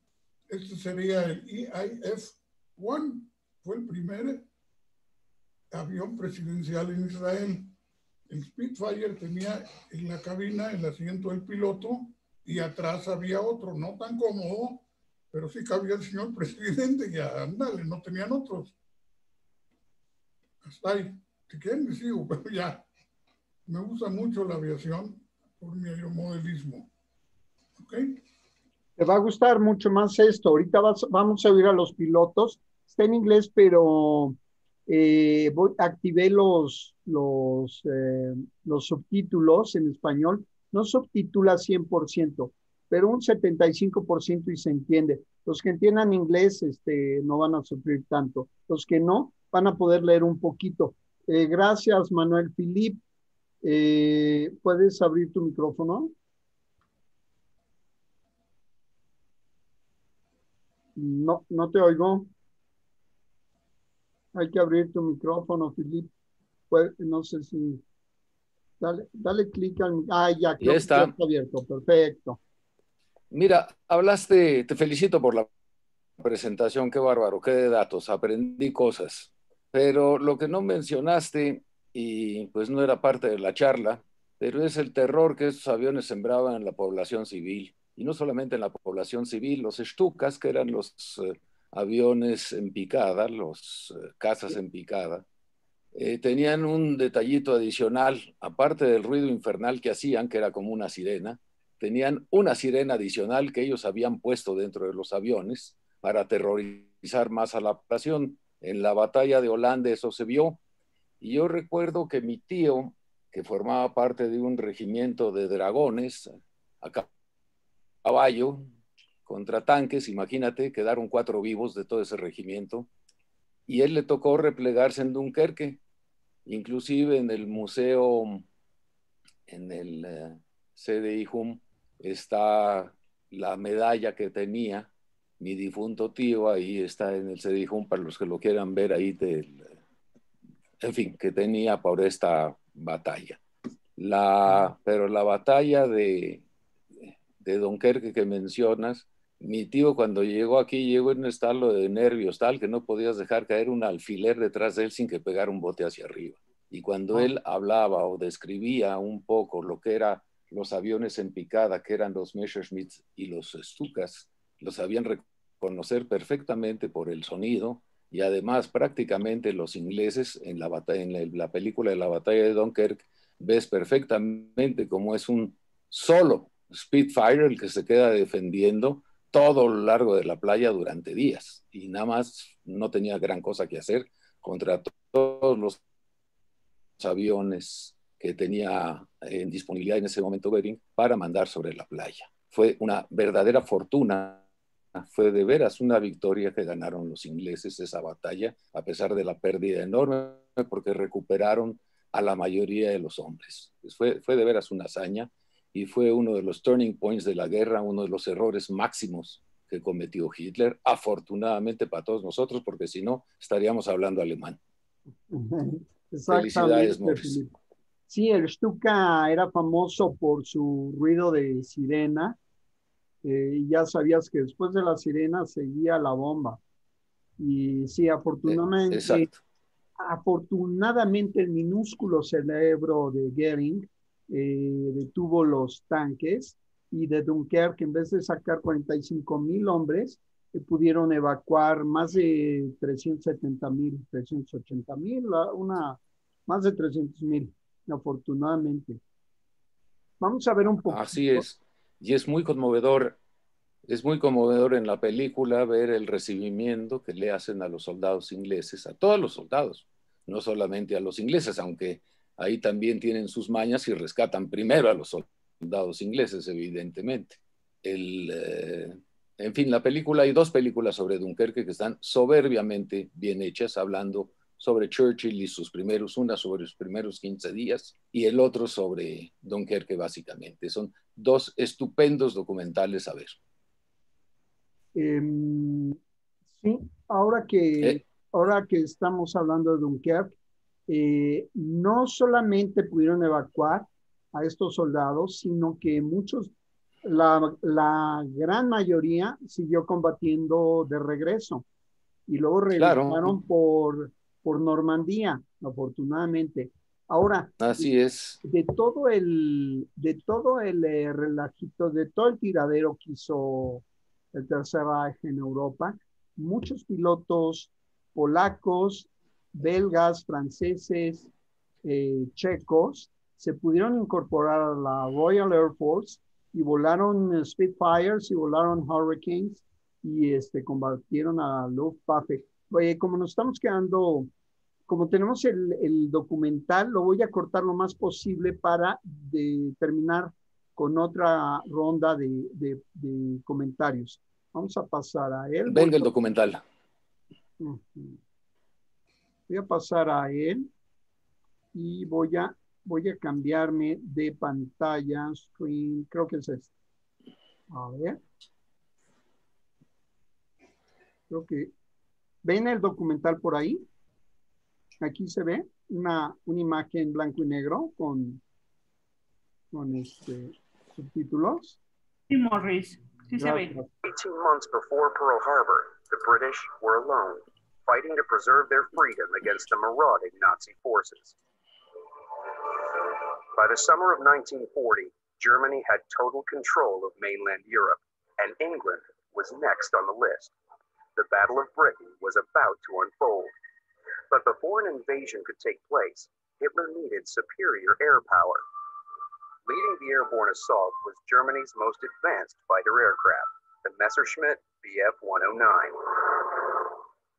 Este sería el EIF-1, fue el primer avión presidencial en Israel. El Spitfire tenía en la cabina el asiento del piloto y atrás había otro, no tan cómodo, pero sí cabía el señor presidente, y ándale, no tenían otros. Hasta ahí. Si quieren les sigo, pero ya. Me gusta mucho la aviación por mi aeromodelismo. ¿Ok? Te va a gustar mucho más esto. Ahorita vamos a oír a los pilotos. Está en inglés, pero activé los subtítulos en español. No subtitula 100%, pero un 75% y se entiende. Los que entiendan inglés no van a sufrir tanto. Los que no, van a poder leer un poquito. Gracias, Manuel Filip. ¿Puedes abrir tu micrófono? No, no te oigo. Hay que abrir tu micrófono, Filip. No sé si. Dale clic al. Ah, ya, Ya creo que ya está. está abierto. Perfecto. Mira, hablaste, te felicito por la presentación, qué bárbaro, qué de datos, aprendí cosas. Pero lo que no mencionaste, y pues no era parte de la charla, pero es el terror que estos aviones sembraban en la población civil. Y no solamente en la población civil, los Stukas, que eran los aviones en picada, los cazas en picada, tenían un detallito adicional, aparte del ruido infernal que hacían, que era como una sirena, tenían una sirena adicional que ellos habían puesto dentro de los aviones para aterrorizar más a la población. En la batalla de Holanda eso se vio. Y yo recuerdo que mi tío, que formaba parte de un regimiento de dragones a caballo contra tanques, imagínate, quedaron 4 vivos de todo ese regimiento, y él le tocó replegarse en Dunkerque. Inclusive en el museo, en el CDI Hum, está la medalla que tenía mi difunto tío, ahí está en el CDI Hum para los que lo quieran ver ahí, en fin, que tenía por esta batalla. Pero la batalla de Dunkerque que mencionas, mi tío cuando llegó aquí llegó en un estado de nervios tal que no podías dejar caer un alfiler detrás de él sin que pegara un bote hacia arriba. Y cuando él hablaba o describía un poco lo que eran los aviones en picada, que eran los Messerschmitt y los Stukas, los sabían reconocer perfectamente por el sonido, y además prácticamente los ingleses en la película de la batalla de Dunkirk ves perfectamente cómo es un solo Spitfire el que se queda defendiendo todo lo largo de la playa durante días, y nada más no tenía gran cosa que hacer contra todos los aviones que tenía en disponibilidad en ese momento Bering para mandar sobre la playa. Fue una verdadera fortuna, fue de veras una victoria que ganaron los ingleses esa batalla, a pesar de la pérdida enorme, porque recuperaron a la mayoría de los hombres. Fue de veras una hazaña, y fue uno de los turning points de la guerra, uno de los errores máximos que cometió Hitler, afortunadamente para todos nosotros, porque si no, estaríamos hablando alemán. Felicidades, Exactamente, Morris. Filip. Sí, el Stuka era famoso por su ruido de sirena. Y ya sabías que después de la sirena seguía la bomba. Y sí, Exacto. afortunadamente el minúsculo cerebro de Goering detuvo los tanques, y de Dunkerque, en vez de sacar 45,000 hombres, pudieron evacuar más de 370,000, 380,000, más de 300,000, afortunadamente. Vamos a ver un Así poquito. es. Y es muy conmovedor en la película ver el recibimiento que le hacen a los soldados ingleses, a todos los soldados, no solamente a los ingleses, aunque ahí también tienen sus mañas y rescatan primero a los soldados ingleses, evidentemente. En fin, la película, hay 2 películas sobre Dunkerque que están soberbiamente bien hechas, hablando sobre Churchill y una sobre sus primeros 15 días y el otro sobre Dunkerque básicamente. Son 2 estupendos documentales a ver. Sí, Eh, ahora que estamos hablando de Dunkerque, no solamente pudieron evacuar a estos soldados, sino que muchos la gran mayoría siguió combatiendo de regreso y luego Claro, regresaron por Normandía, afortunadamente. Ahora, así es. de todo el relajito, de todo el tiradero que hizo el Tercer Reich en Europa, muchos pilotos polacos, belgas, franceses, checos, se pudieron incorporar a la Royal Air Force y volaron Spitfires y volaron Hurricanes y combatieron a Luftwaffe. Oye, como nos estamos quedando, como tenemos el documental, lo voy a cortar lo más posible para terminar con otra ronda de comentarios. Vamos a pasar a él. Venga el documental. Voy a pasar a él y voy a cambiarme de pantalla, screen, creo que es este. A ver. Creo que, ¿ven el documental por ahí? Aquí se ve una imagen blanco y negro con subtítulos. Sí, Morris, sí se ve. 18 months before Pearl Harbor, the British were alone, fighting to preserve their freedom against the marauding Nazi forces. By the summer of 1940, Germany had total control of mainland Europe, and England was next on the list. The Battle of Britain was about to unfold. But before an invasion could take place, Hitler needed superior air power. Leading the airborne assault was Germany's most advanced fighter aircraft, the Messerschmitt Bf-109.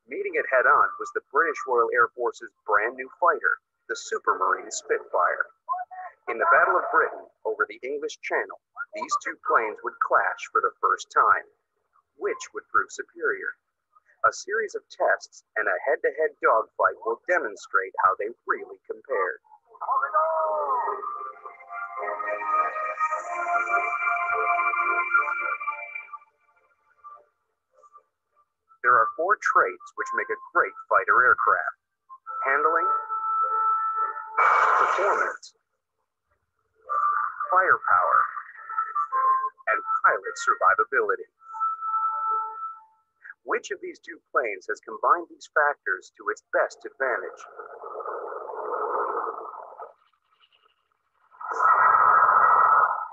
Meeting it head-on was the British Royal Air Force's brand new fighter, the Supermarine Spitfire. In the Battle of Britain, over the English Channel, these two planes would clash for the first time. Which would prove superior? A series of tests and a head-to-head dogfight will demonstrate how they really compared. There are 4 traits which make a great fighter aircraft: handling, performance, firepower, and pilot survivability. Which of these 2 planes has combined these factors to its best advantage?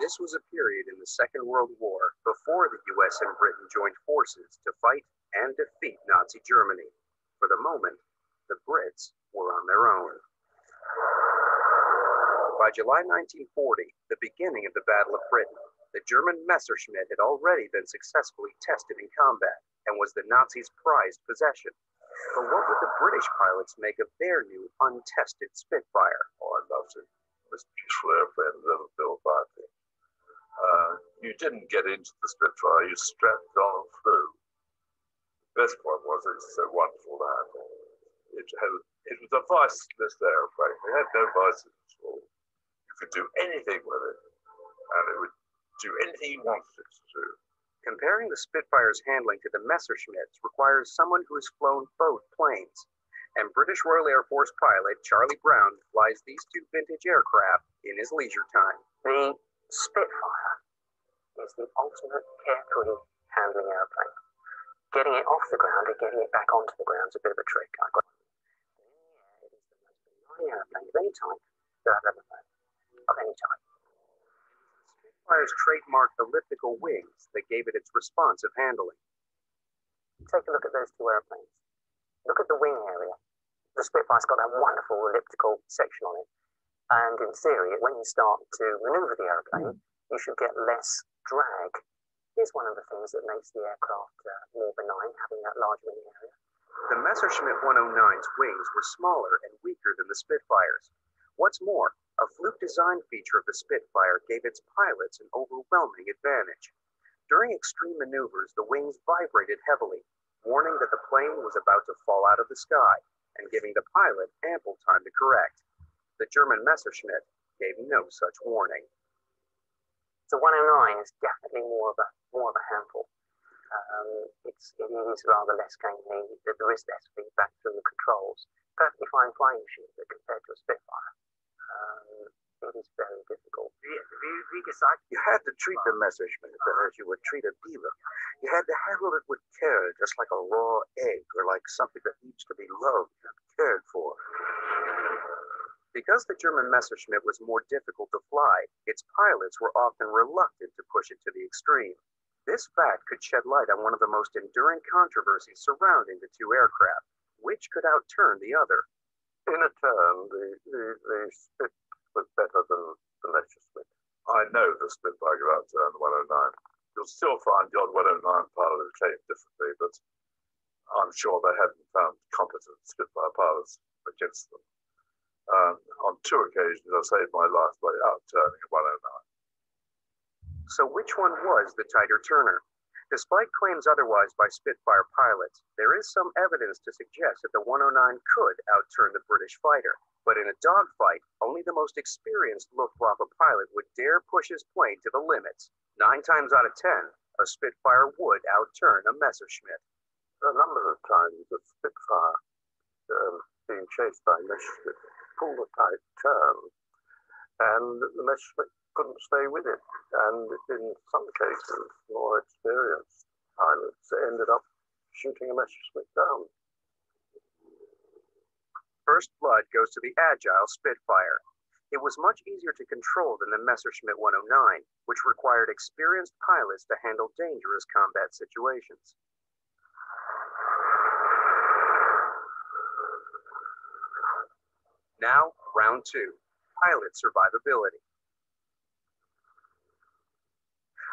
This was a period in the Second World War before the US and Britain joined forces to fight and defeat Nazi Germany. For the moment, the Brits were on their own. By July 1940, the beginning of the Battle of Britain, the German Messerschmitt had already been successfully tested in combat and was the Nazis' prized possession. But what would the British pilots make of their new, untested Spitfire? Oh, I loved it. It was a beautiful airplane, never built by me. You didn't get into the Spitfire, you strapped it on through. The best part was it's so wonderful to handle. It was a viceless airplane. It had no vices at all. You could do anything with it, and it would do anything you wanted it to do. Comparing the Spitfire's handling to the Messerschmitts requires someone who has flown both planes. And British Royal Air Force pilot Charlie Brown flies these 2 vintage aircraft in his leisure time. The Spitfire is the ultimate carefree handling airplane. Getting it off the ground and getting it back onto the ground is a bit of a trick. It is the most benign airplane of any type that I've ever flown. Of any type. Spitfire's trademarked elliptical wings that gave it its responsive handling. Take a look at those 2 airplanes. Look at the wing area. The Spitfire's got that wonderful elliptical section on it. And in theory, when you start to maneuver the airplane, you should get less drag. Here's one of the things that makes the aircraft more benign, having that large wing area. The Messerschmitt 109's wings were smaller and weaker than the Spitfire's. What's more, a fluke design feature of the Spitfire gave its pilots an overwhelming advantage. During extreme maneuvers, the wings vibrated heavily, warning that the plane was about to fall out of the sky and giving the pilot ample time to correct. The German Messerschmitt gave no such warning. The 109 is definitely more of a handful. It is rather less gamey. There is less feedback through the controls. Perfectly fine flying machine, but compared to a Spitfire, it is very difficult. Vi que You had to treat the Messerschmitt as you would treat a diva. You had to handle it with care, just like a raw egg or like something that needs to be loved and cared for. Because the German Messerschmitt was more difficult to fly, its pilots were often reluctant to push it to the extreme. This fact could shed light on one of the most enduring controversies surrounding the two aircraft. Which could outturn the other? In a turn, the Spit was better than the Messerschmitt. I know the Spitfire could outturn the 109. You'll still find the odd 109 pilot who claimed differently, but I'm sure they hadn't found competent Spitfire pilots against them. On 2 occasions, I saved my life by outturning a 109. So which one was the tighter turner? Despite claims otherwise by Spitfire pilots, there is some evidence to suggest that the 109 could outturn the British fighter. But in a dogfight, only the most experienced Luftwaffe pilot would dare push his plane to the limits. 9 times out of 10, a Spitfire would outturn a Messerschmitt. A number of times, the Spitfire, being chased by Messerschmitt, pulled a tight turn, and the Messerschmitt couldn't stay with it. And in some cases, more experienced pilots ended up shooting a Messerschmitt down. First blood goes to the agile Spitfire. It was much easier to control than the Messerschmitt 109, which required experienced pilots to handle dangerous combat situations. Now, round 2, pilot survivability.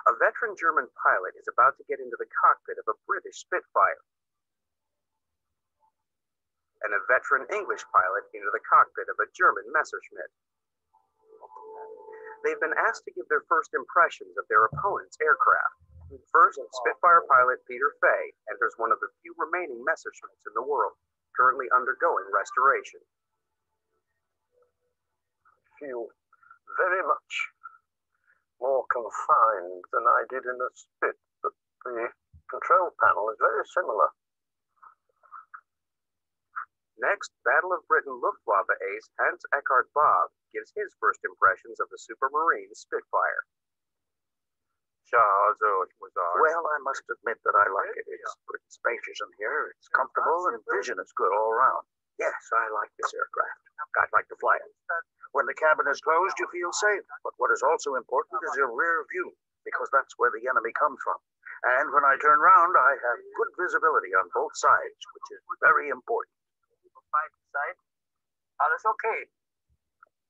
A veteran German pilot is about to get into the cockpit of a British Spitfire, and a veteran English pilot into the cockpit of a German Messerschmitt. They've been asked to give their first impressions of their opponent's aircraft. First, Spitfire pilot Peter Fay enters one of the few remaining Messerschmitts in the world, currently undergoing restoration. I feel very much more confined than I did in a Spit, but the control panel is very similar. Next, Battle of Britain Luftwaffe ace Hans Eckhard Bob gives his first impressions of the Supermarine Spitfire. Well, I must admit that I like it. It's pretty spacious in here. It's comfortable and vision is good all around. Yes, I like this aircraft. I'd like to fly it. When the cabin is closed, you feel safe. But what is also important is your rear view, because that's where the enemy comes from. And when I turn round, I have good visibility on both sides, which is very important. Alles okay.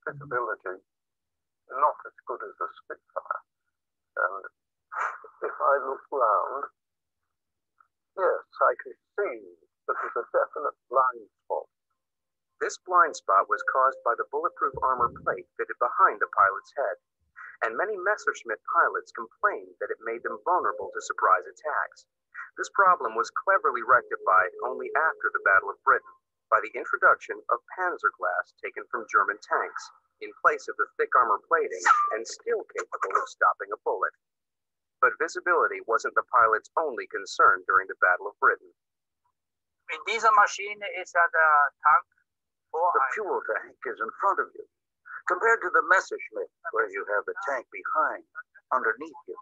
Visibility, not as good as a Spitfire. And if I look round, yes, I can see that there's a definite blind spot. This blind spot was caused by the bulletproof armor plate fitted behind the pilot's head, and many Messerschmitt pilots complained that it made them vulnerable to surprise attacks. This problem was cleverly rectified only after the Battle of Britain, by the introduction of Panzer glass taken from German tanks, in place of the thick armor plating and still capable of stopping a bullet. But visibility wasn't the pilot's only concern during the Battle of Britain. In dieser Maschine ist ja der Tank vor The fuel tank is in front of you, compared to the Messerschmitt, where you have the tank behind, underneath you.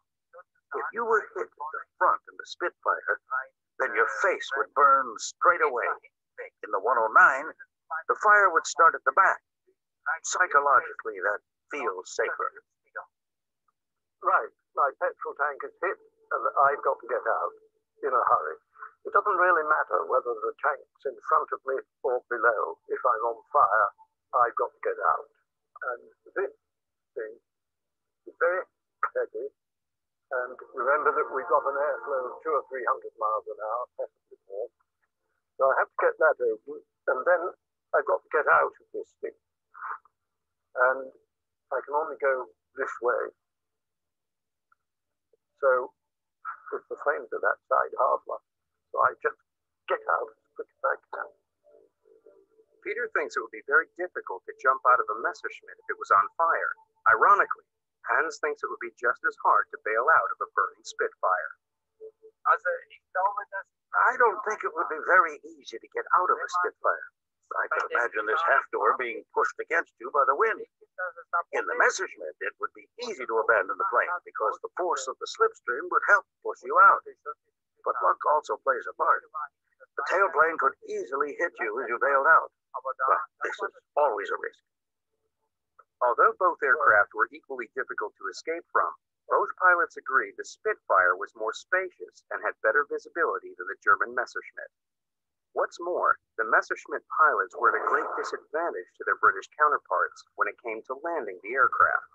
If you were hit at the front in the Spitfire, then your face would burn straight away. In the 109, the fire would start at the back. Psychologically, that feels safer. Right, my petrol tank is hit and I've got to get out in a hurry. It doesn't really matter whether the tank's in front of me or below. If I'm on fire, I've got to get out. And this thing is very heavy. And remember that we've got an airflow of 200 or 300 miles an hour, possibly more. So I have to get that open, and then I've got to get out of this thing. And I can only go this way. So if the flames are that side hard one, so I just get out as quick as I can. Peter thinks it would be very difficult to jump out of a Messerschmitt if it was on fire. Ironically, Hans thinks it would be just as hard to bail out of a burning Spitfire. I don't think it would be very easy to get out of a Spitfire. I can imagine this half door being pushed against you by the wind. In the Messerschmitt, it would be easy to abandon the plane because the force of the slipstream would help push you out. But luck also plays a part. The tailplane could easily hit you as you bailed out. But this is always a risk. Although both aircraft were equally difficult to escape from, both pilots agreed the Spitfire was more spacious and had better visibility than the German Messerschmitt. What's more, the Messerschmitt pilots were at a great disadvantage to their British counterparts when it came to landing the aircraft.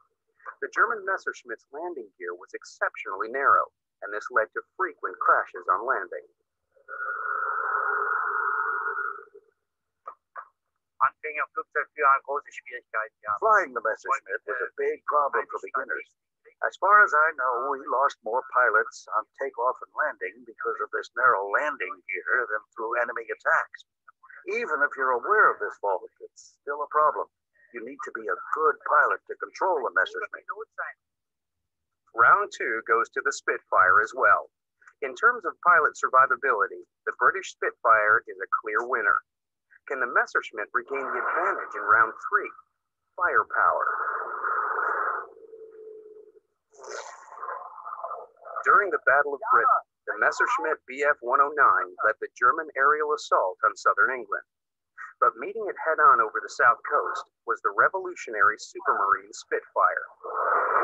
The German Messerschmitt's landing gear was exceptionally narrow, and this led to frequent crashes on landing. Flying the Messerschmitt was a big problem for beginners. As far as I know, we lost more pilots on takeoff and landing because of this narrow landing gear than through enemy attacks. Even if you're aware of this fault, it's still a problem. You need to be a good pilot to control the Messerschmitt. Round 2 goes to the Spitfire as well. In terms of pilot survivability, the British Spitfire is a clear winner. Can the Messerschmitt regain the advantage in round 3? Firepower. During the Battle of Britain, the Messerschmitt Bf-109 led the German aerial assault on southern England. But meeting it head-on over the south coast was the revolutionary Supermarine Spitfire.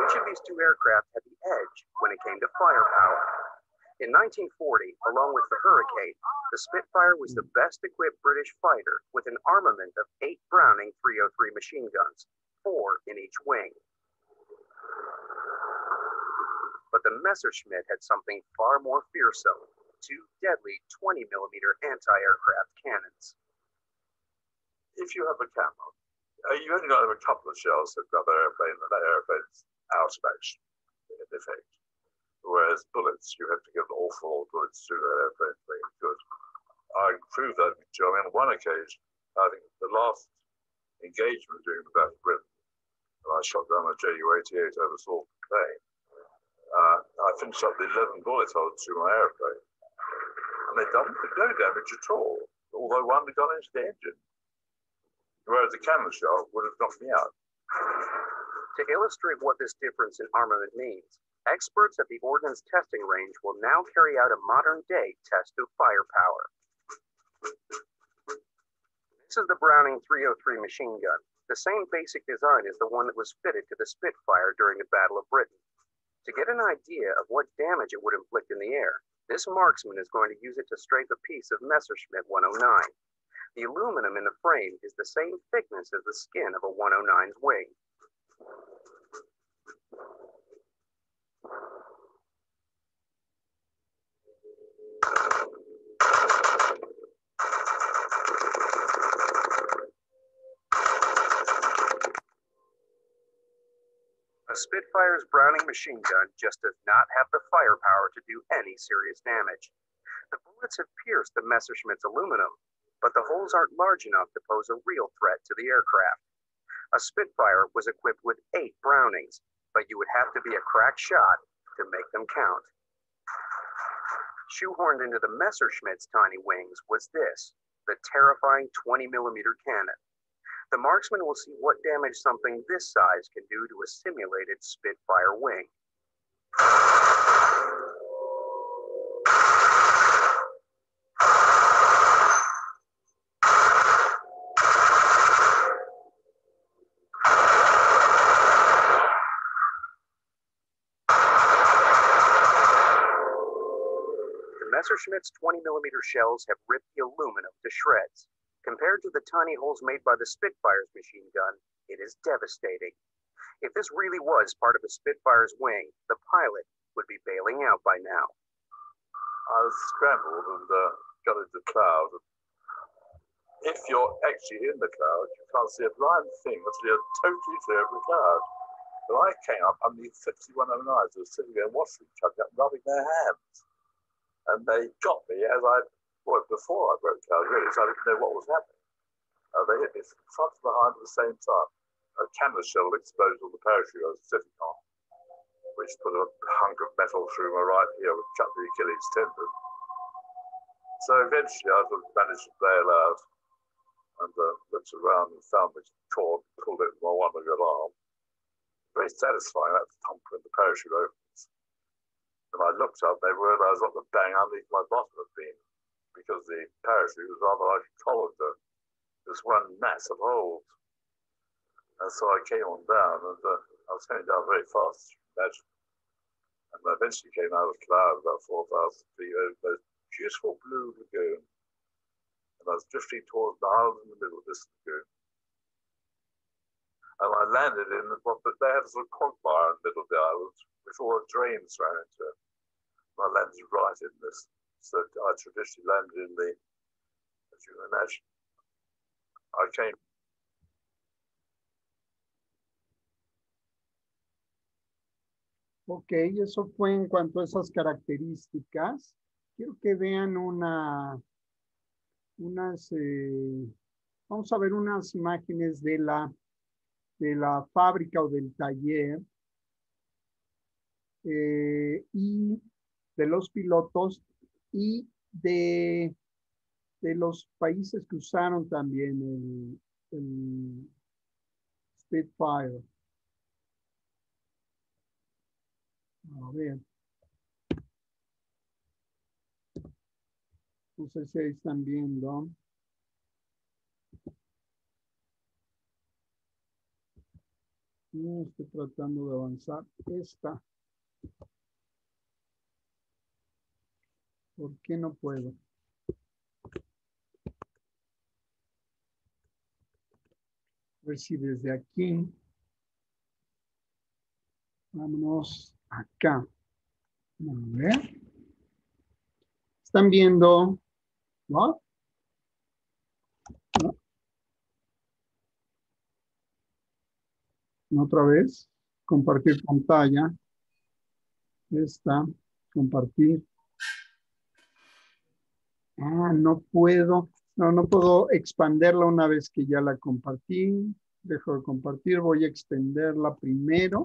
Each of these two aircraft had the edge when it came to firepower. In 1940, along with the Hurricane, the Spitfire was the best-equipped British fighter with an armament of 8 Browning 303 machine guns, 4 in each wing. But the Messerschmitt had something far more fearsome, 2 deadly 20mm anti-aircraft cannons. If you have a camera, you only got to have a couple of shells that got the airplane, and that airplane's out of action, in effect. Whereas bullets, you have to get an awful lot of bullets through that airplane to make it good. I proved that in Germany on one occasion. I think the last engagement during the Battle of Britain, when I shot down a Ju-88 over Salisbury Plain, I finished up the 11 bullet holes through my airplane. And they'd done no damage at all, although one had gone into the engine. Whereas the cannon shell would have knocked me out. To illustrate what this difference in armament means, experts at the Ordnance Testing Range will now carry out a modern-day test of firepower. This is the Browning 303 machine gun, the same basic design as the one that was fitted to the Spitfire during the Battle of Britain. To get an idea of what damage it would inflict in the air, this marksman is going to use it to strafe a piece of Messerschmitt 109. The aluminum in the frame is the same thickness as the skin of a 109's wing. A Spitfire's Browning machine gun just does not have the firepower to do any serious damage. The bullets have pierced the Messerschmitt's aluminum, but the holes aren't large enough to pose a real threat to the aircraft. A Spitfire was equipped with 8 Brownings, but you would have to be a crack shot to make them count. Shoehorned into the Messerschmitt's tiny wings was this, the terrifying 20mm cannon. The marksman will see what damage something this size can do to a simulated Spitfire wing. Messerschmitt's 20mm shells have ripped the aluminum to shreds. Compared to the tiny holes made by the Spitfire's machine gun, it is devastating. If this really was part of a Spitfire's wing, the pilot would be bailing out by now. I was scrambled and got into the cloud. If you're actually in the cloud, you can't see a blind thing until you're totally clear of the cloud. But I came up underneath 5109s who were sitting there watching each other, rubbing their hands. And they got me as before I broke cloud, really, so I didn't know what was happening. They hit me from front and behind at the same time. A cannon shell exploded on the parachute I was sitting on, which put a hunk of metal through my right ear and cut the Achilles tendon. So eventually I sort of managed to bail out. and looked around and found me caught, pulled it with my one good arm. Very satisfying, that thump when the parachute opens. And I looked up, they realized what the bang underneath my bottom had been, because the parachute was rather like a colander. This one mass of holes. And so I came on down, and I was coming down very fast, imagine. And I eventually came out of the cloud about 4,000 feet over the beautiful blue lagoon. And I was drifting towards the island in the middle of this lagoon. And I landed in what they had a sort of quagmire in the middle of the island, with all the drains ran into it. And I landed right in this. So I traditionally landed in the, as you can imagine, I came. Ok, eso fue en cuanto a esas características. Quiero que vean vamos a ver unas imágenes de la fábrica o del taller y de los pilotos y de los países que usaron también el Spitfire. A ver. No sé si ahí están viendo. No estoy tratando de avanzar. Esta. ¿Por qué no puedo? A ver si desde aquí. Vámonos acá. A ver. ¿Están viendo? ¿No? ¿No? Otra vez. Compartir pantalla. Esta. Compartir. No puedo. No puedo expanderla una vez que ya la compartí. Dejo de compartir. Voy a extenderla primero.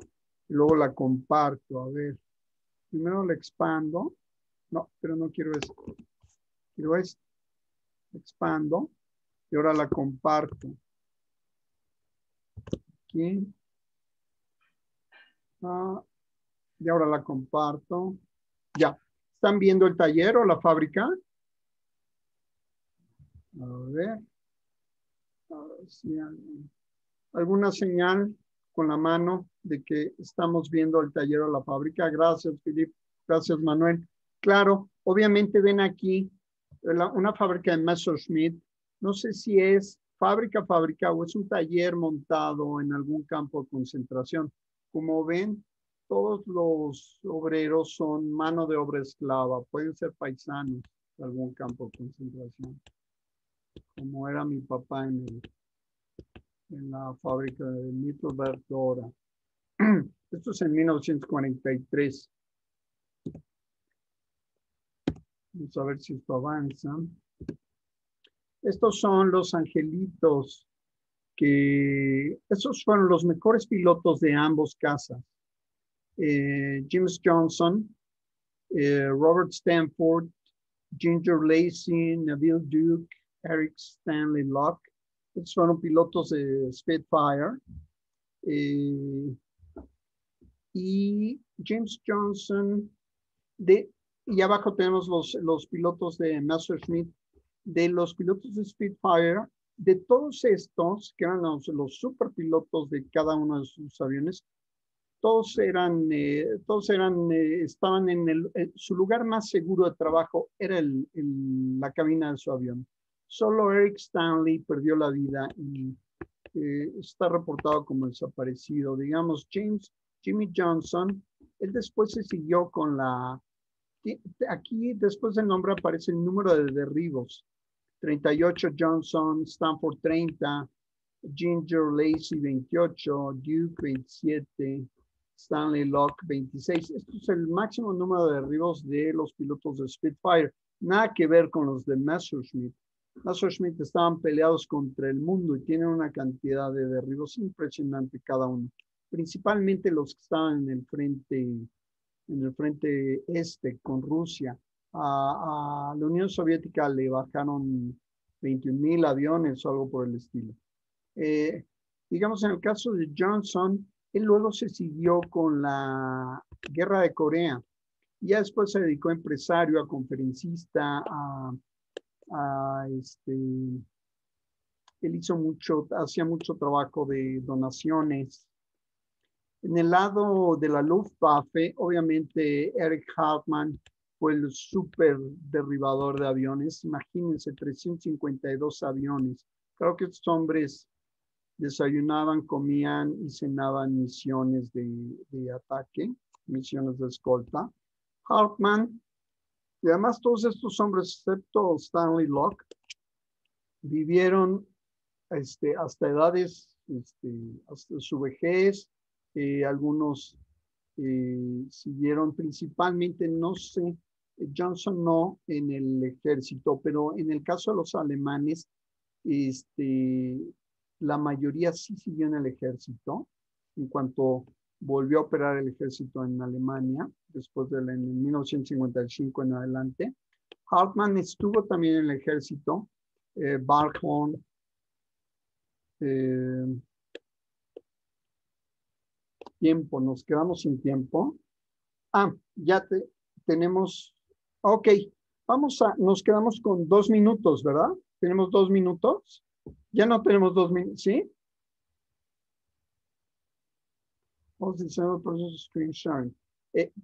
Y luego la comparto. A ver. Primero la expando. No, pero no quiero eso. Quiero esto. Expando. Y ahora la comparto. Aquí. Y ahora la comparto. Ya. ¿Están viendo el taller o la fábrica? A ver si hay alguna señal con la mano de que estamos viendo el taller o la fábrica. Gracias, Filip. Gracias, Manuel. Claro, obviamente ven aquí una fábrica de Messerschmitt. No sé si es fábrica o es un taller montado en algún campo de concentración. Como ven, todos los obreros son mano de obra esclava. Pueden ser paisanos de algún campo de concentración. Como era mi papá en la fábrica de Mittelberg Dora. Esto es en 1943. Vamos a ver si esto avanza. Estos son los angelitos esos fueron los mejores pilotos de ambos casas. James Johnson, Robert Stanford, Ginger Lacey, Neville Duke, Eric Stanley Locke. Estos fueron pilotos de Spitfire. Y James Johnson, y abajo tenemos los pilotos de Messerschmitt. De los pilotos de Spitfire, de todos estos, que eran los superpilotos de cada uno de sus aviones, estaban en su lugar más seguro de trabajo, era la cabina de su avión. Solo Eric Stanley perdió la vida y está reportado como desaparecido. Digamos, Jimmy Johnson, él después se siguió con aquí después del nombre aparece el número de derribos. 38 Johnson, Stanford 30, Ginger Lacey 28, Duke 27, Stanley Locke 26. Esto es el máximo número de derribos de los pilotos de Spitfire. Nada que ver con los de Messerschmitt. Messerschmitt estaban peleados contra el mundo y tienen una cantidad de derribos impresionante cada uno. Principalmente los que estaban en el frente este con Rusia. A la Unión Soviética le bajaron 21,000 aviones o algo por el estilo. Digamos, en el caso de Johnson, él luego se siguió con la guerra de Corea. Ya después se dedicó a empresario, a conferencista, él hacía mucho trabajo de donaciones. En el lado de la Luftwaffe, obviamente Erich Hartmann fue el súper derribador de aviones. Imagínense, 352 aviones. Creo que estos hombres desayunaban, comían y cenaban misiones de ataque, misiones de escolta. Hartmann, y además todos estos hombres, excepto Stanley Locke, vivieron hasta edades, hasta su vejez. Algunos siguieron principalmente, no sé, Johnson no en el ejército, pero en el caso de los alemanes, la mayoría sí siguió en el ejército. En cuanto volvió a operar el ejército en Alemania, después en 1955 en adelante. Hartmann estuvo también en el ejército. Barkhorn, tiempo, nos quedamos sin tiempo. Ya tenemos, ok, nos quedamos con 2 minutos, ¿verdad? ¿Tenemos 2 minutos? Ya no tenemos 2 minutos, ¿sí? Vamos a hacer el proceso de screen sharing.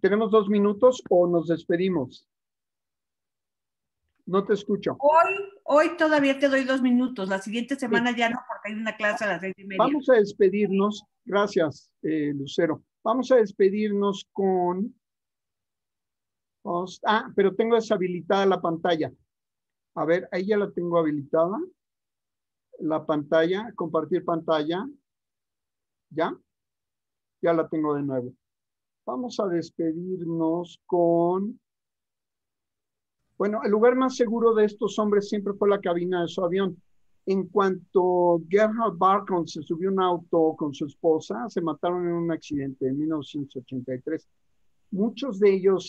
¿Tenemos 2 minutos o nos despedimos? No te escucho. Hoy todavía te doy 2 minutos. La siguiente semana ya no, porque hay una clase a las 6:30. Vamos a despedirnos. Gracias, Lucero. Vamos a despedirnos con... pero tengo deshabilitada la pantalla. A ver, ahí ya la tengo habilitada. La pantalla, compartir pantalla. ¿Ya? Ya la tengo de nuevo. Vamos a despedirnos con... Bueno, el lugar más seguro de estos hombres siempre fue la cabina de su avión. En cuanto Gerhard Barkhorn se subió a un auto con su esposa, se mataron en un accidente en 1983. Muchos de ellos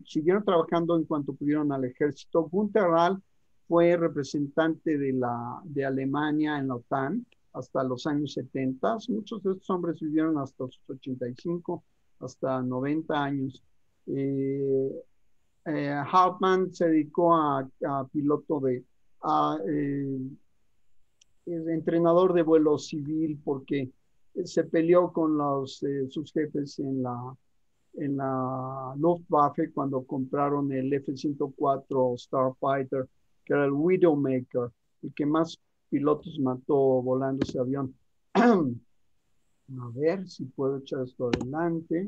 siguieron trabajando en cuanto pudieron al ejército. Günther Rahl fue representante de Alemania en la OTAN hasta los años 70. Muchos de estos hombres vivieron hasta sus 85, hasta 90 años. Hartmann se dedicó a piloto entrenador de vuelo civil porque se peleó con sus jefes en la Luftwaffe cuando compraron el F-104 Starfighter, que era el Widowmaker, el que más pilotos mató volando ese avión. A ver si puedo echar esto adelante.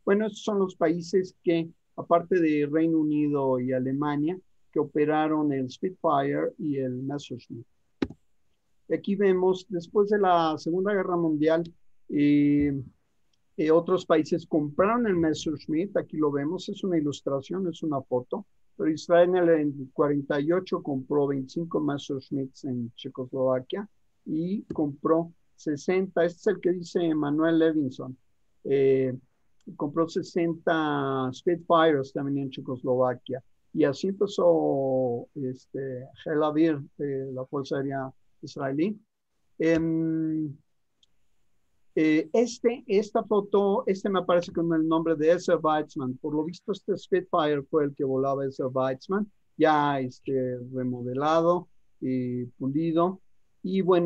Bueno, estos son los países que, aparte de Reino Unido y Alemania, que operaron el Spitfire y el Messerschmitt. Aquí vemos, después de la Segunda Guerra Mundial, otros países compraron el Messerschmitt. Aquí lo vemos, es una ilustración, es una foto. Pero Israel en el 48 compró 25 Messerschmitts en Checoslovaquia y compró 60. Este es el que dice Manuel Levinson. Compró 60 Spitfires también en Checoslovaquia. Y así empezó Hel Avir, la Fuerza Aérea Israelí. Esta foto, me aparece con el nombre de Ezer Weizmann. Por lo visto, este Spitfire fue el que volaba Ezer Weizmann, ya remodelado, pulido. Y bueno,